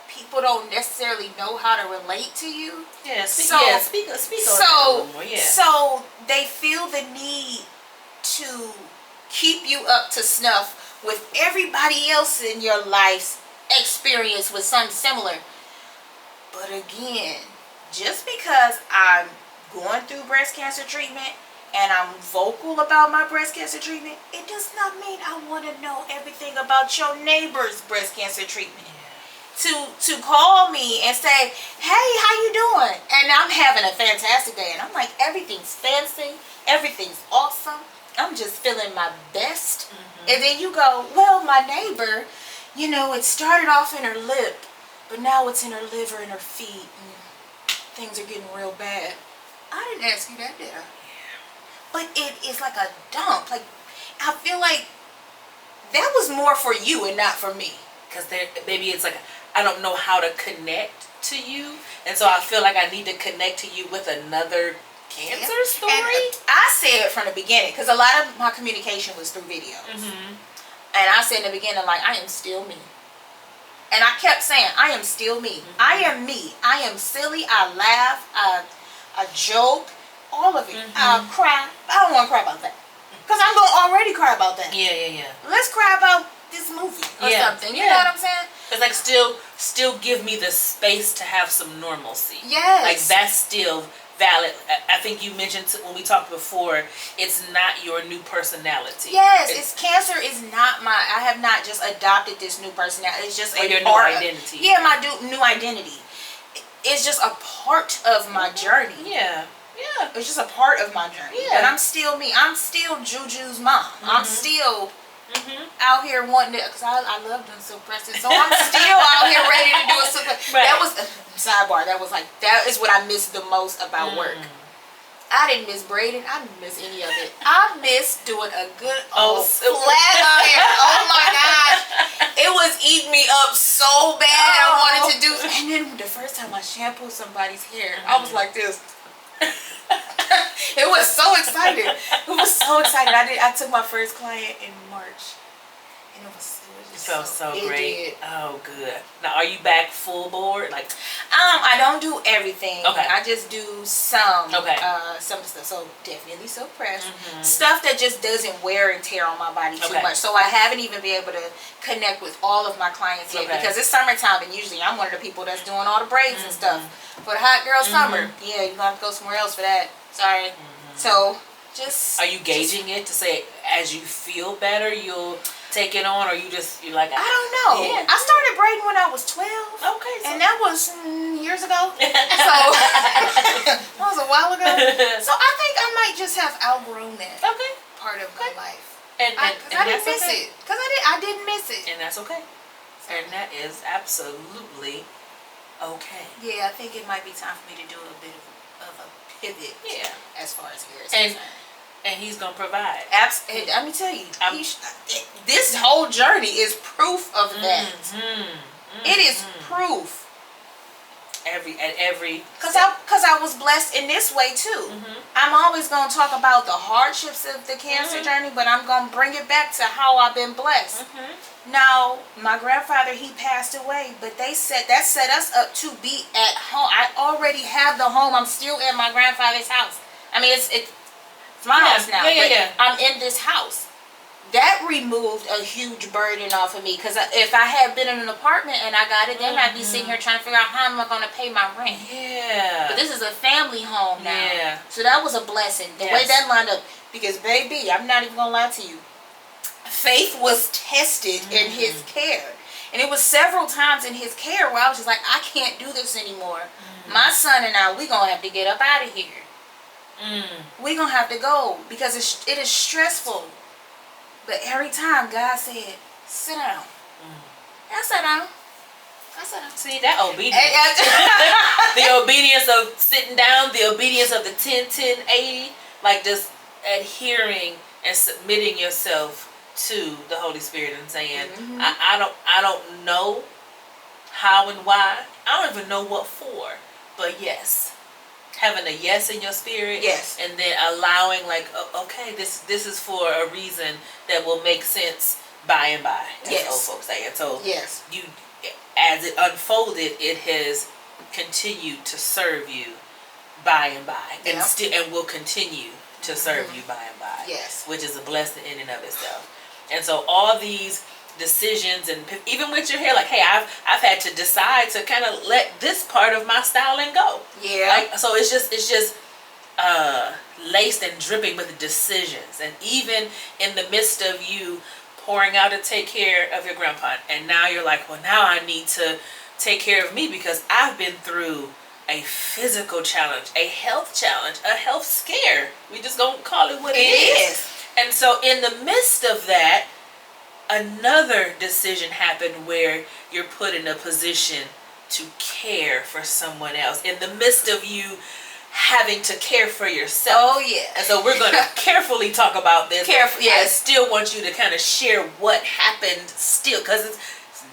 people don't necessarily know how to relate to you. Yeah, speak on that a little more. Yeah. So they feel the need to keep you up to snuff with everybody else in your life's experience with something similar. But again, just because I'm going through breast cancer treatment and I'm vocal about my breast cancer treatment, it does not mean I want to know everything about your neighbor's breast cancer treatment. To call me and say, hey, how you doing? And I'm having a fantastic day. And I'm like, everything's fancy. Everything's awesome. I'm just feeling my best. And then you go, well, my neighbor, it started off in her lip, but now it's in her liver and her feet, and things are getting real bad. I didn't ask you that, did I? But it is like a dump. Like, I feel like that was more for you and not for me. Because maybe it's like, I don't know how to connect to you, and so I feel like I need to connect to you with another cancer story. And I said it from the beginning, because a lot of my communication was through videos. And I said in the beginning, like, I am still me. And I kept saying, I am still me. I am me. I am silly. I laugh. I joke. All of it. I cry. I don't want to cry about that, because I'm going to already cry about that. Yeah. Let's cry about this movie or something. You know what I'm saying? It's like still give me the space to have some normalcy. Yes. Like that's still valid. I think you mentioned when we talked before, it's not your new personality. Yes, it's cancer is not my. I have not just adopted this new personality. It's just your new identity. My new identity. It's just a part of my journey. Yeah. Yeah. It's just a part of my journey. Yeah. And I'm still me. I'm still Juju's mom. I'm still out here wanting to, because I love doing silk pressing. So I'm still out here ready to do a silk press. Right. That was, sidebar, that is what I miss the most about work. I didn't miss braiding. I didn't miss any of it. I miss doing a good old flat iron. Oh my gosh. It was eating me up so bad. I wanted to do. And then the first time I shampooed somebody's hair, I was like this. It was so excited. It was so excited. I took my first client in March. And it felt so great. Did. Oh, good. Now, are you back full board? Like, I don't do everything. Okay. I just do some. Okay. Some stuff. So definitely silk press stuff that just doesn't wear and tear on my body too much. So I haven't even been able to connect with all of my clients yet because it's summertime and usually I'm one of the people that's doing all the braids and stuff for the hot girl summer. Yeah, you're gonna have to go somewhere else for that. Sorry. So just. Are you gauging it to say as you feel better you'll take it on, or you're like, I don't know. Yeah. I started braiding when I was 12. Okay. And that was years ago. So that was a while ago. So I think I might just have outgrown that part of my life. And I didn't miss it. Because I didn't miss it. And that's okay. And that is absolutely okay. Yeah, I think it might be time for me to do a bit of a pivot. Yeah. As far as hair is concerned. And he's gonna provide. Absolutely. Let me tell you, this whole journey is proof of that. It is proof. Because I was blessed in this way too. I'm always gonna talk about the hardships of the cancer journey, but I'm gonna bring it back to how I've been blessed. Now, my grandfather, he passed away, but that set us up to be at home. I already have the home. I'm still at my grandfather's house. I mean, it's my house now. Yeah. I'm in this house. That removed a huge burden off of me because if I had been in an apartment and I got it, then I'd be sitting here trying to figure out how am I going to pay my rent. Yeah. But this is a family home now. Yeah. So that was a blessing. The way that lined up. Because, baby, I'm not even going to lie to you. Faith was tested in his care. And it was several times in his care where I was just like, I can't do this anymore. My son and I, we're going to have to get up out of here. We're going to have to go because it is stressful. But every time God said, sit down. I sat down. See, that obedience. The obedience of sitting down, the obedience of the 10-10-80, like just adhering and submitting yourself to the Holy Spirit and saying, I don't know how and why. I don't even know what for. But yes. Having a yes in your spirit, and then allowing like, okay, this is for a reason that will make sense by and by, as old folks say. And so, you, as it unfolded, it has continued to serve you by and by, and will continue to serve you by and by. Which is a blessing in and of itself. And so, all these decisions, and even with your hair, like, hey, I've had to decide to kind of let this part of my styling go. Like, so it's just laced and dripping with decisions. And even in the midst of you pouring out to take care of your grandpa, and now you're like, well, now I need to take care of me because I've been through a physical challenge, a health challenge, a health scare. We just gonna call it what it is. And so in the midst of that, another decision happened where you're put in a position to care for someone else in the midst of you having to care for yourself. And so we're going to carefully talk about this. I still want you to kind of share what happened still, because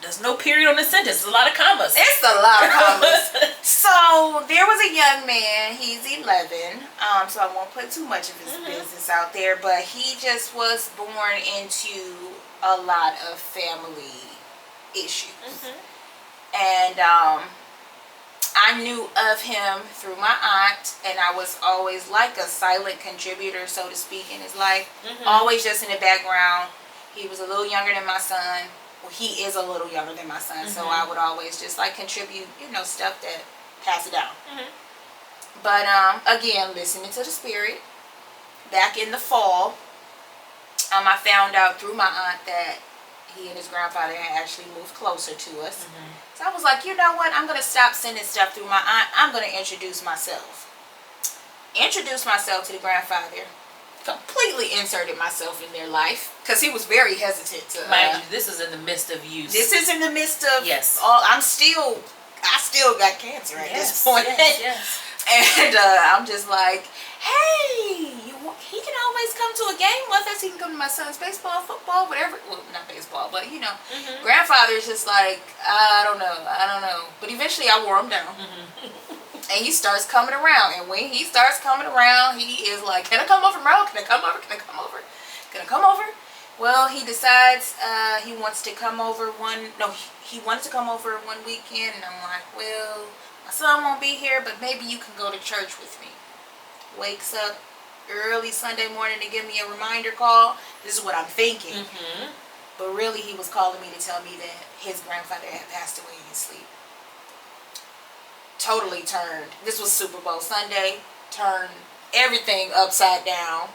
there's no period on the sentence. It's a lot of commas. It's a lot of commas. So there was a young man. He's 11. So I won't put too much of his business out there, but he just was born into a lot of family issues. And I knew of him through my aunt, and I was always like a silent contributor, so to speak, in his life. Always just in the background. He was a little younger than my son. he is a little younger than my son, so I would always just like contribute, stuff that pass it down. But again, listening to the Spirit. Back in the fall, I found out through my aunt that he and his grandfather had actually moved closer to us. So I was like, you know what? I'm going to stop sending stuff through my aunt. I'm going to introduce myself. Introduced myself to the grandfather. Completely inserted myself in their life because he was very hesitant to. Mind you, this is in the midst of use. This is in the midst of. Yes. I still got cancer at this point. Yes. And I'm just like, hey, he can always come to a game with us. He can come to my son's baseball, football, whatever. Well, not baseball, but grandfather's just like, I don't know. But eventually I wore him down. And he starts coming around. And when he starts coming around, he is like, can I come over, Merle? Can I come over? Can I come over? Can I come over? Well, he decides he wants to come over he wanted to come over one weekend. And I'm like, well, my son won't be here, but maybe you can go to church with me. Wakes up early Sunday morning to give me a reminder call. This is what I'm thinking. But really, he was calling me to tell me that his grandfather had passed away in his sleep. Totally turned. This was Super Bowl Sunday. Turned everything upside down.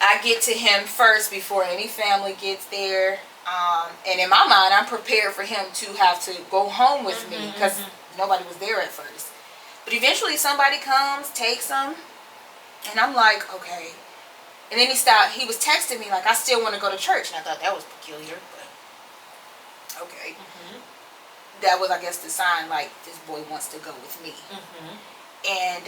I get to him first before any family gets there. And in my mind, I'm prepared for him to have to go home with me because nobody was there at first. But eventually somebody comes, takes him, and I'm like, okay. And then he stopped. He was texting me like, I still want to go to church. And I thought that was peculiar, but okay. That was, I guess, the sign like this boy wants to go with me. And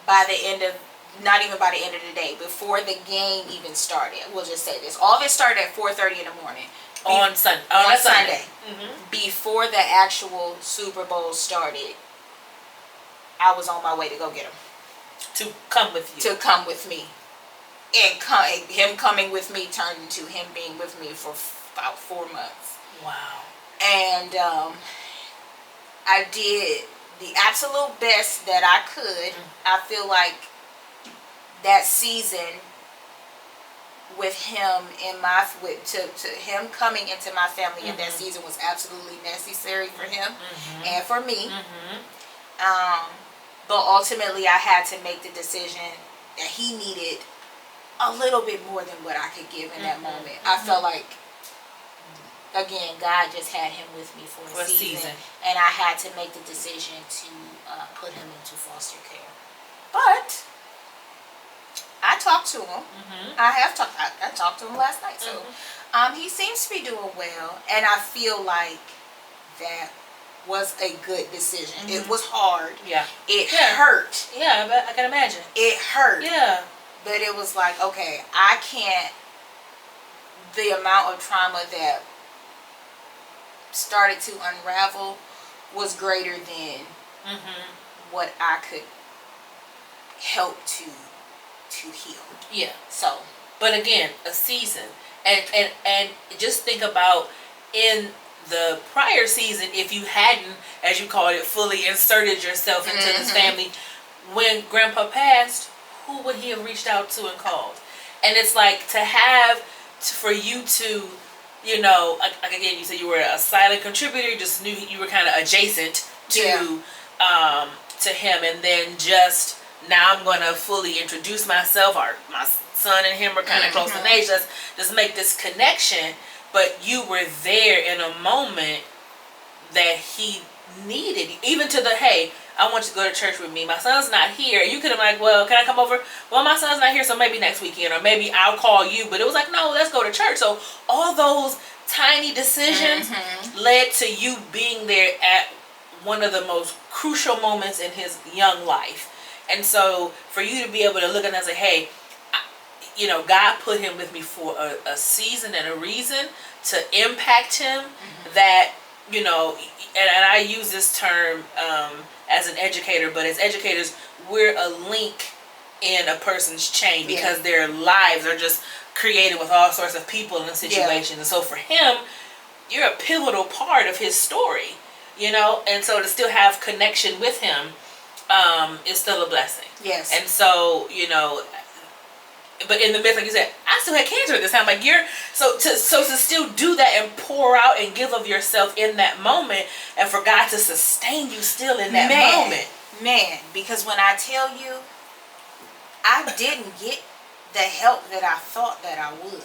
by the end of, not even by the end of the day, before the game even started, we'll just say this. All this started at 4:30 in the morning. On Sunday. Before the actual Super Bowl started, I was on my way to go get him. To come with you. To come with me. And him coming with me turned into him being with me for about 4 months. Wow. And I did the absolute best that I could. I feel like that season with him in to him coming into my family in that season was absolutely necessary for him and for me. But ultimately I had to make the decision that he needed a little bit more than what I could give in that moment. I felt like, again, God just had him with me for a season. And I had to make the decision to put him into foster care. But I talked to him. I talked to him last night. So he seems to be doing well. And I feel like that was a good decision. It was hard. It hurt. Yeah, I can imagine. It hurt. Yeah. But it was like, okay, I can't, the amount of trauma that started to unravel was greater than what I could help to heal. Yeah. So. But again, a season. And just think about in the prior season, if you hadn't, as you called it, fully inserted yourself into this family, when Grandpa passed, who would he have reached out to and called? And it's like for you to, like again, you said you were a silent contributor, you just knew you were kind of adjacent to him, and then just now I'm going to fully introduce myself. My son and him are kind of close in age. Let's just make this connection. But you were there in a moment that he needed, even to the, hey, I want you to go to church with me. My son's not here. You could have been like, well, can I come over? Well, my son's not here, so maybe next weekend, or maybe I'll call you. But it was like, no, let's go to church. So all those tiny decisions led to you being there at one of the most crucial moments in his young life. And so for you to be able to look at him and say, hey, God put him with me for a season and a reason to impact him that, and I use this term as an educator, but as educators, we're a link in a person's chain because their lives are just created with all sorts of people and situations. And so for him, you're a pivotal part of his story, and so to still have connection with him is still a blessing. Yes. And so, but in the midst, like you said, I still had cancer at this time. Like so to still do that and pour out and give of yourself in that moment, and for God to sustain you still in that moment. Man, because when I tell you, I didn't get the help that I thought that I would.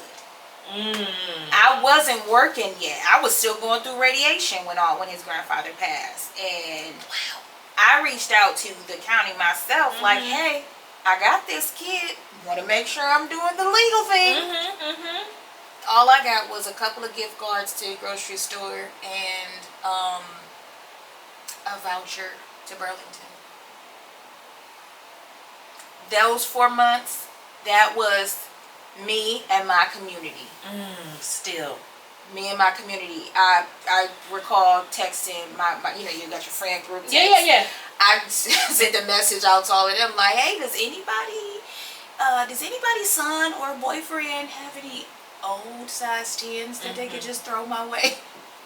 I wasn't working yet. I was still going through radiation when his grandfather passed, and I reached out to the county myself, like, hey, I got this kid. Want to make sure I'm doing the legal thing. All I got was a couple of gift cards to a grocery store and a voucher to Burlington. Those 4 months, that was me and my community. Still. Me and my community. I recall texting my you know, you got your friend group text. Yeah. I sent a message out to all of them like, hey, does anybody's son or boyfriend have any old size 10s that they could just throw my way?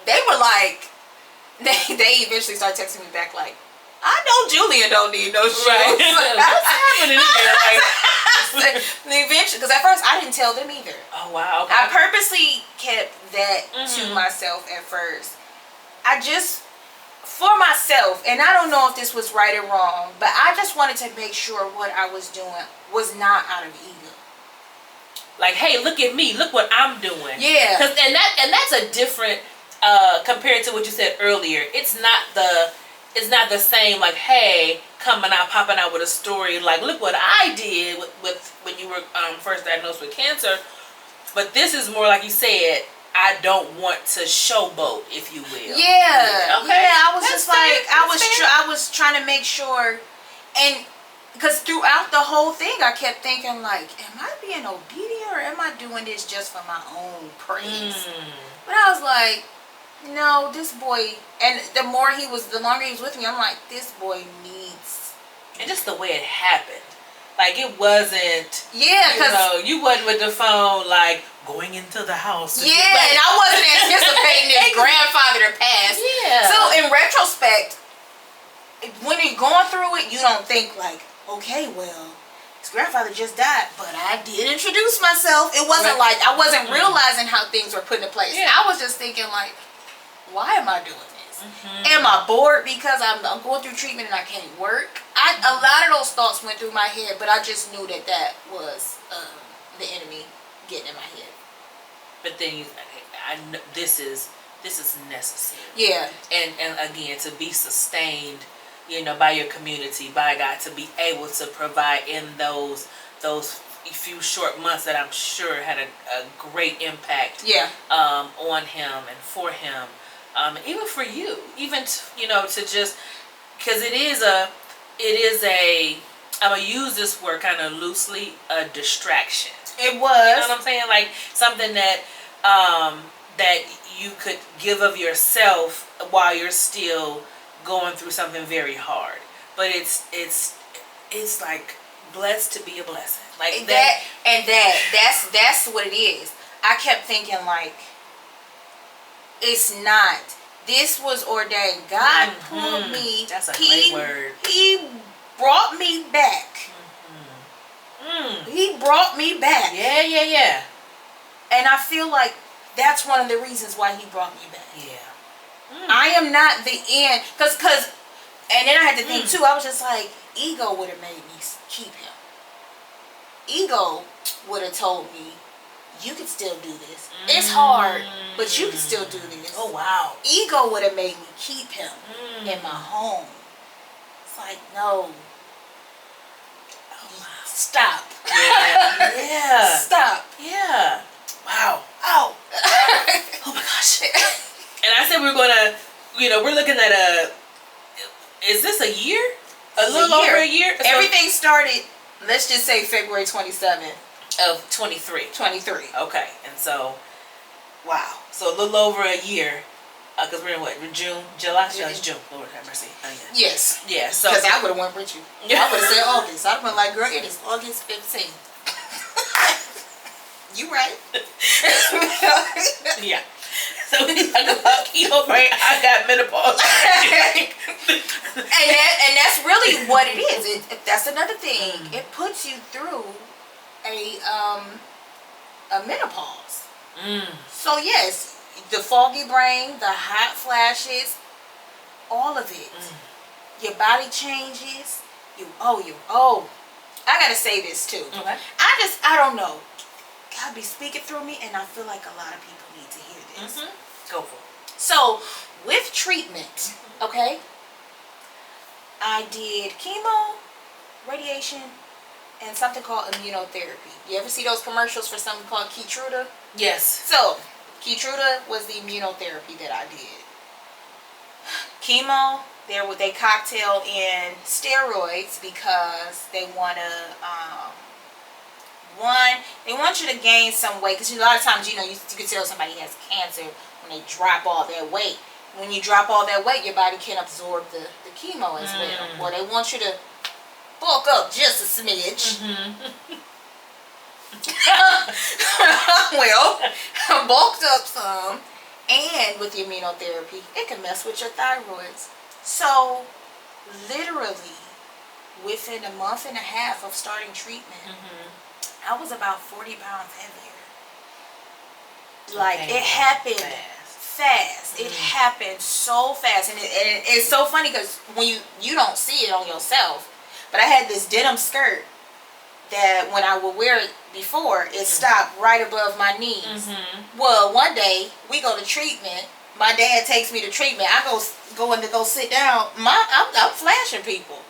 They were like, they eventually started texting me back like, I know Julian don't need no shoes. Right. What's happening here? Eventually, because at first I didn't tell them either. Oh wow. Okay. I purposely kept that to myself at first. I just, for myself, and I don't know if this was right or wrong, but I just wanted to make sure what I was doing was not out of ego. Like, hey, look at me, look what I'm doing. Yeah. And that's a different compared to what you said earlier. It's not the same, like, hey, popping out with a story like, look what I did with when you were first diagnosed with cancer. But this is more like you said, I don't want to showboat, if you will. Yeah. Okay. Yeah, I was That's just like, fair. I was trying to make sure, and because throughout the whole thing, I kept thinking like, am I being obedient or am I doing this just for my own praise? But I was like, no, this boy, and the longer he was with me, I'm like, this boy needs. And just the way it happened. Like, it wasn't, because you wasn't with the phone, like, going into the house. And I wasn't anticipating his grandfather to pass. Yeah. So, in retrospect, when you're going through it, you don't think like, okay, well, his grandfather just died, but I did introduce myself. It wasn't like, I wasn't realizing how things were put into place. I was just thinking like, why am I doing this? Am I bored because I'm going through treatment and I can't work? A lot of those thoughts went through my head, but I just knew that was the enemy getting in my head. But then I know this is necessary. Yeah. And again, to be sustained, by your community, by God, to be able to provide in those few short months that I'm sure had a great impact. On him and for him. Even for you, to just, because it is a, I'm going to use this word kind of loosely, a distraction. It was. You know what I'm saying? Like something that you could give of yourself while you're still going through something very hard. But it's like blessed to be a blessing. Like that's what it is. I kept thinking like, it's not. This was ordained. God pulled me. That's a great word. He brought me back. He brought me back. Yeah. And I feel like that's one of the reasons why he brought me back. Yeah. I am not the end. Because, and then I had to think too, I was just like, ego would have made me keep him. Ego would have told me, you can still do this. It's hard, but you can still do this. Oh, wow. Ego would have made me keep him in my home. It's like, no. Oh, wow. Stop. Yeah. Stop. Yeah. Wow. Oh. Oh, my gosh. And I said we're going to, we're looking at is this a year? A little over a year? Everything started, let's just say February 27th. Of 23. 23. Okay. And so, wow. So a little over a year. Because we're in what? June? July? No, it's June. Lord have mercy. Yes. Yeah. So. Because I would have went with you. I would have said August. I'd have been like, girl, it is August 15th. You right. Yeah. So we talk about keto brain. I got menopause. and that's really what it is. That's another thing. It puts you through a menopause. So yes, the foggy brain, the hot flashes, all of it. Your body changes. I gotta say this too. Okay. I don't know. God be speaking through me, and I feel like a lot of people need to hear this. Go for it. So, with treatment, okay, I did chemo, radiation, and something called immunotherapy. You ever see those commercials for something called Keytruda? Yes. So, Keytruda was the immunotherapy that I did. Chemo, they cocktail in steroids because they want to, they want you to gain some weight. Because a lot of times, you can tell somebody has cancer when they drop all their weight. When you drop all that weight, your body can absorb the chemo as well. Well, they want you to bulk up just a smidge. Well, bulked up some. And with the immunotherapy, it can mess with your thyroids. So, literally, within a month and a half of starting treatment, I was about 40 pounds heavier. Like, it happened fast. It happened so fast. And it's so funny because when you don't see it on yourself. But I had this denim skirt that when I would wear it before, it stopped right above my knees. Well, one day, we go to treatment. My dad takes me to treatment. I go in to go sit down. I'm flashing people.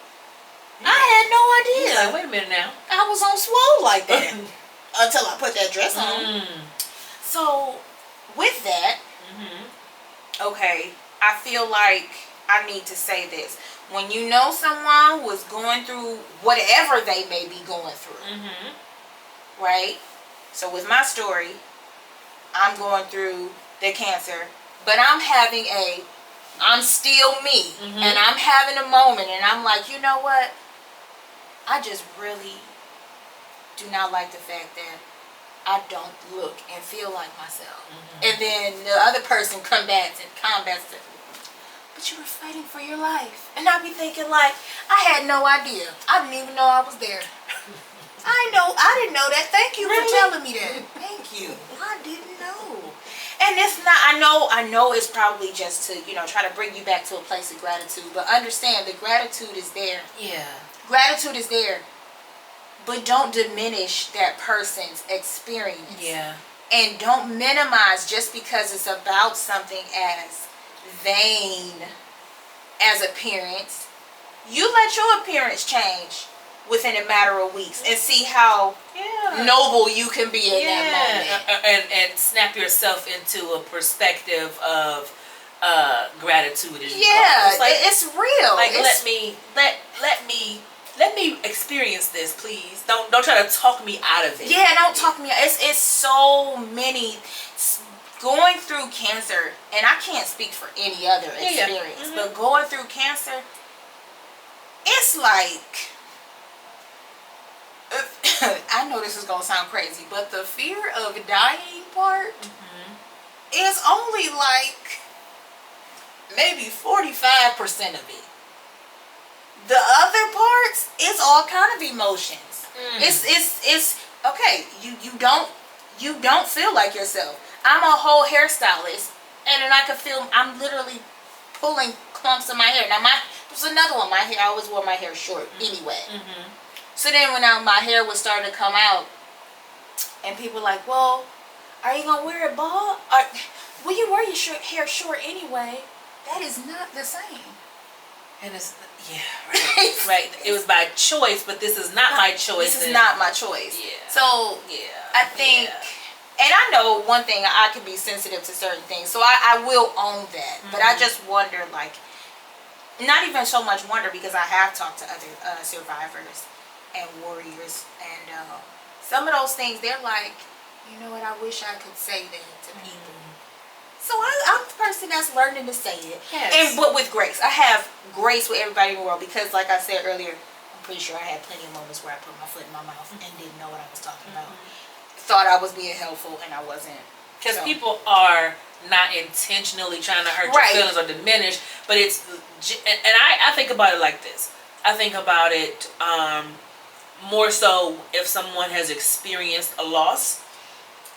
I had no idea. Like, wait a minute now. I was on swole like that until I put that dress on. So, with that, okay, I feel like I need to say this. When you know someone was going through whatever they may be going through, right? So with my story, I'm going through the cancer, but I'm still me, and I'm having a moment, and I'm like, you know what? I just really do not like the fact that I don't look and feel like myself. And then the other person combats it. But you were fighting for your life. And I be thinking like, I had no idea. I didn't even know I was there. I didn't know that. Thank you for telling me that. Thank you. I didn't know. And it's not, I know it's probably just to, try to bring you back to a place of gratitude. But understand, the gratitude is there. Yeah. Gratitude is there. But don't diminish that person's experience. Yeah. And don't minimize just because it's about something as vain as appearance. You let your appearance change within a matter of weeks and see how noble you can be in that moment. And snap yourself into a perspective of gratitude. It's real. Like, let me experience this, please. Don't try to talk me out of it. Yeah, don't talk me out. It's so many. Going through cancer, and I can't speak for any other experience, but going through cancer, it's like, I know this is going to sound crazy, but the fear of dying part is only like maybe 45% of it. The other parts, it's all kind of emotions. It's okay. You don't feel like yourself. I'm a whole hairstylist, and then I could feel I'm literally pulling clumps of my hair. Now there's another one. I always wore my hair short anyway. So then when my hair was starting to come out, and people were like, well, are you gonna wear it bald? Will you wear your hair short anyway? That is not the same. And it's right. It was by choice, but this is not my choice. This is not my choice. Yeah. So I think. And I know one thing, I can be sensitive to certain things, so I will own that. But I just wonder, like, not even so much wonder, because I have talked to other survivors and warriors, and some of those things, they're like, you know what, I wish I could say that to people. So I'm the person that's learning to say it. But with grace. I have grace with everybody in the world, because like I said earlier, I'm pretty sure I had plenty of moments where I put my foot in my mouth and didn't know what I was talking about. Thought I was being helpful, and I wasn't. Because people are not intentionally trying to hurt your feelings or diminish, but it's, and I think about it like this. I think about it more so if someone has experienced a loss,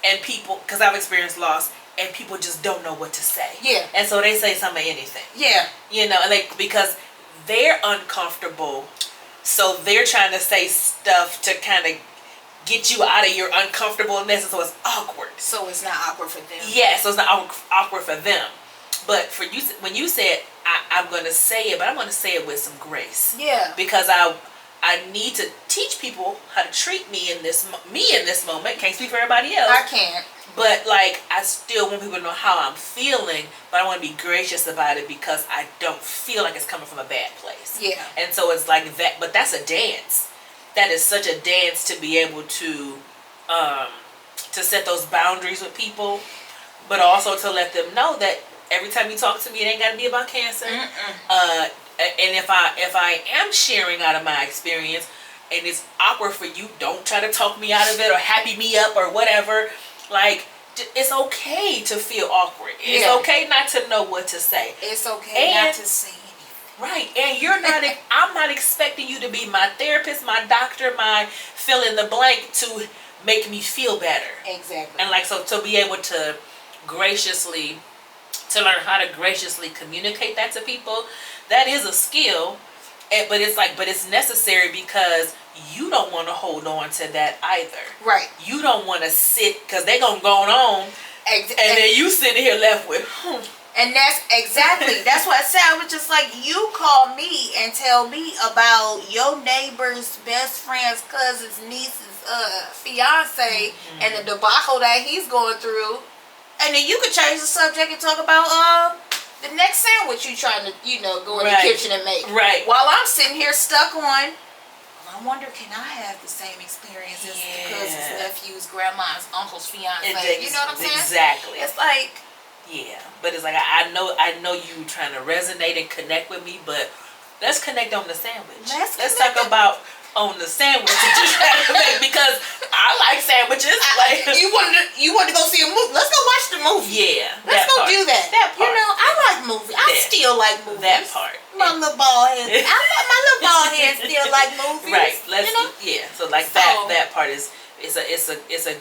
and people, because I've experienced loss, and people just don't know what to say. Yeah. And so they say some of anything. Yeah. You know, like, because they're uncomfortable, so they're trying to say stuff to kind of get you out of your uncomfortableness, and so it's awkward. So it's not awkward for them. Yeah, so it's not awkward for them. But for you, when you said, I'm going to say it, but I'm going to say it with some grace. Yeah. Because I need to teach people how to treat me in this moment. Can't speak for everybody else. I can't. But like, I still want people to know how I'm feeling, but I want to be gracious about it because I don't feel like it's coming from a bad place. Yeah. And so it's like that, but that's a dance. That is such a dance to be able to set those boundaries with people, but also to let them know that every time you talk to me, it ain't got to be about cancer. And if I am sharing out of my experience and it's awkward for you, don't try to talk me out of it or happy me up or whatever. Like, it's okay to feel awkward. It's okay not to know what to say. It's okay not to say anything. Right. And you're not, I'm not expecting you to be my therapist, my doctor, my fill in the blank to make me feel better. Exactly. And like, so to be able to learn how to graciously communicate that to people, that is a skill. But it's necessary because you don't want to hold on to that either. Right. You don't want to sit, because they're going to go on. And then you sitting here left with, And that's exactly, that's what I said. I was just like, you call me and tell me about your neighbor's best friend's cousin's niece's fiance and the debacle that he's going through. And then you could change the subject and talk about the next sandwich you trying to, go in the kitchen and make. Right. While I'm sitting here stuck on, I wonder, can I have the same experience as the cousin's nephew's, grandma's, uncle's fiance? You know what I'm saying? Exactly. It's like... Yeah. But it's like, I know you trying to resonate and connect with me, but let's connect on the sandwich. Let's talk about on the sandwich that you're trying to make, because I like sandwiches. You want to go see a movie? Let's go watch the movie. Yeah. Let's go do that. That part. I like movies. I still like movies. That part. My little bald head. My little bald head still like movies. Right. Yeah. So like that part is it's a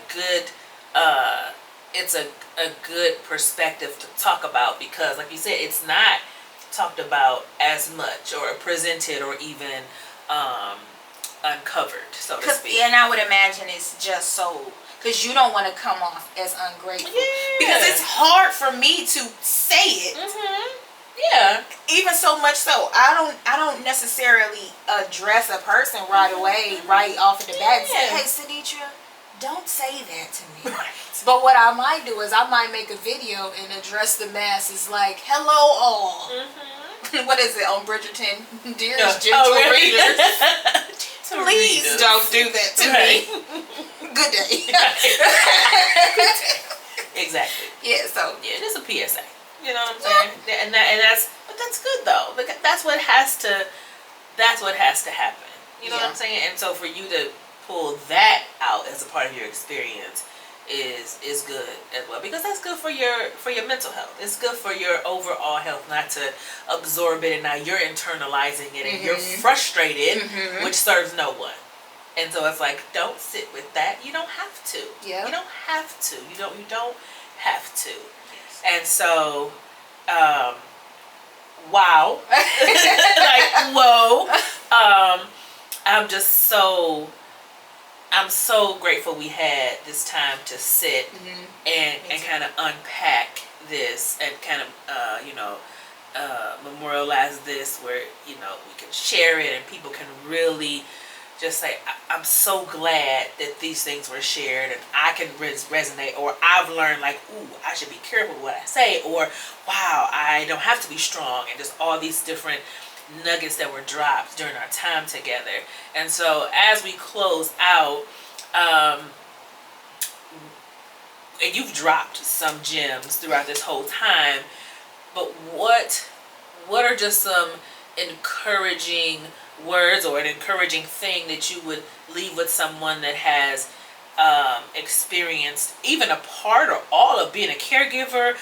good perspective to talk about, because like you said, it's not talked about as much or presented or even uncovered, so to speak. And I would imagine it's just so, because you don't want to come off as ungrateful. Yeah. Because it's hard for me to say it. Yeah. Even so much so, I don't necessarily address a person right away, right off of the bat, and say, hey, Sinitra, don't say that to me. Right. But what I might do is I might make a video and address the masses like, hello all. What is it on Bridgerton? Dearest gentle readers. Please don't do that to me. Good day. Exactly. Yeah, so. Yeah, it is a PSA. You know what I'm saying? And that's good though. That's what has to happen. You know what I'm saying? And so for you to pull that out as a part of your experience is good as well, because that's good for your mental health. It's good for your overall health, not to absorb it and now you're internalizing it and you're frustrated, which serves no one. And so it's like, don't sit with that. You don't have to. Yeah. You don't have to. You don't have to. Yes. And so wow. Like, whoa. I'm so grateful we had this time to sit and kind of unpack this and kind of memorialize this, where we can share it and people can really just say, I'm so glad that these things were shared and I can resonate, or I've learned like, ooh, I should be careful with what I say, or wow, I don't have to be strong, and just all these different nuggets that were dropped during our time together. And so as we close out, and you've dropped some gems throughout this whole time, but what are just some encouraging words or an encouraging thing that you would leave with someone that has experienced even a part or all of being a caregiver,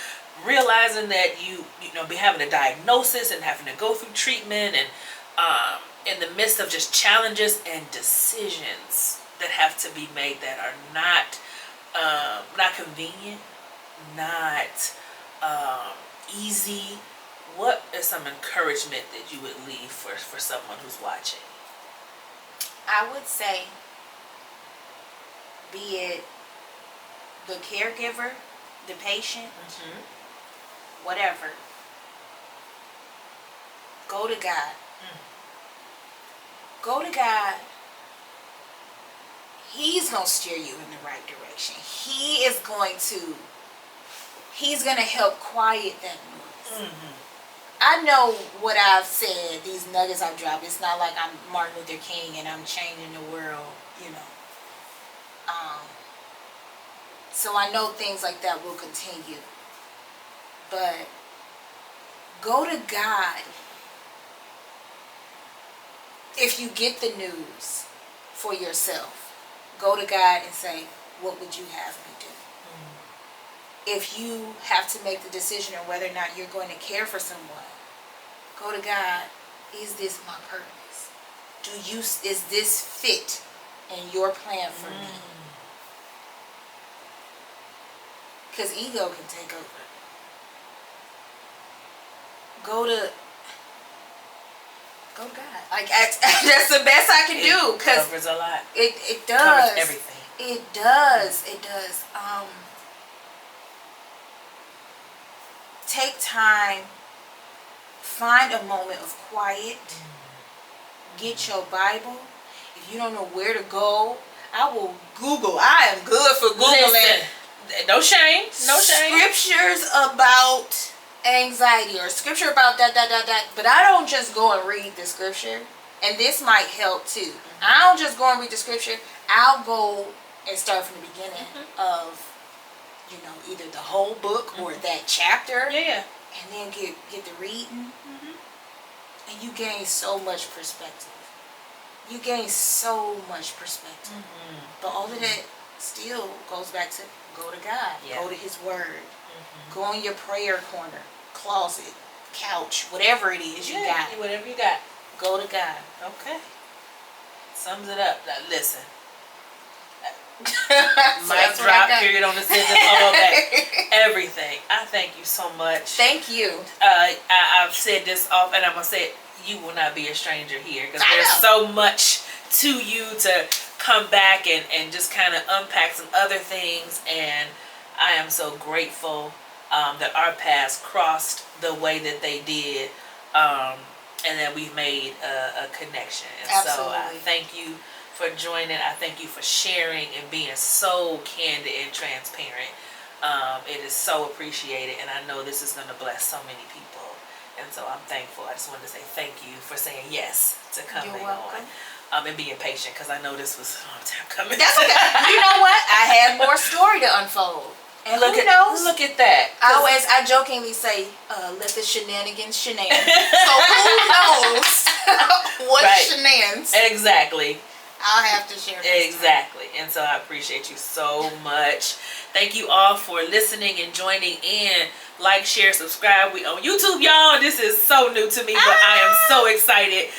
realizing that you be having a diagnosis and having to go through treatment and in the midst of just challenges and decisions that have to be made that are not convenient, not easy, what is some encouragement that you would leave for someone who's watching? I would say, be it the caregiver, the patient, whatever, go to God. Go to God. He's going to steer you in the right direction. He's going to help quiet that noise. I know what I've said, these nuggets I've dropped. It's not like I'm Martin Luther King and I'm changing the world, you know. So I know things like that will continue. But go to God. If you get the news for yourself, go to God and say, what would you have me do? If you have to make the decision on whether or not you're going to care for someone, go to God. Is this my purpose? Is this fit in your plan for me? Because ego can take over. Go to God. Like that's the best I can do. Because it covers a lot. It does. Covers everything. It does. It does. Take time. Find a moment of quiet. Get your Bible. If you don't know where to go, I will Google. I am good for Googling. Listen, no shame. No shame. Scriptures about anxiety or scripture about that. But I don't just go and read the scripture. And this might help too. I don't just go and read the scripture. I'll go and start from the beginning of, either the whole book or that chapter. Yeah. And then get the reading. And you gain so much perspective. You gain so much perspective. But all of that still goes back to go to God. Yeah. Go to His Word. Go in your prayer corner, closet, couch, whatever it is you got. Whatever you got. Go to God. Okay. Sums it up. Now, listen. Mic drop, period on the sentence, all that. Everything. I thank you so much. Thank you. I've said this off, and I'm going to say it, you will not be a stranger here, because there's so much to you to come back and just kind of unpack some other things, and I am so grateful that our paths crossed the way that they did, and that we've made a connection. And Absolutely. So I thank you for joining. I thank you for sharing and being so candid and transparent. It is so appreciated, and I know this is going to bless so many people. And so I'm thankful. I just wanted to say thank you for saying yes to coming on. And being patient, because I know this was a long time coming. That's okay. You know what? I had more story to unfold. And look at that. I jokingly say, let the shenanigans shenan. So who knows what shenanigans? Exactly. I'll have to share this. Exactly. And so I appreciate you so much. Thank you all for listening and joining in. Like, share, subscribe. We on YouTube, y'all. This is so new to me, but I am so excited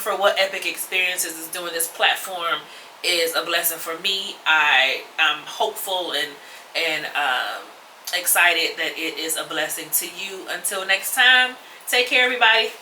for what Epic Experiences is doing. This platform is a blessing for me. I'm hopeful and excited that it is a blessing to you. Until next time, take care, everybody.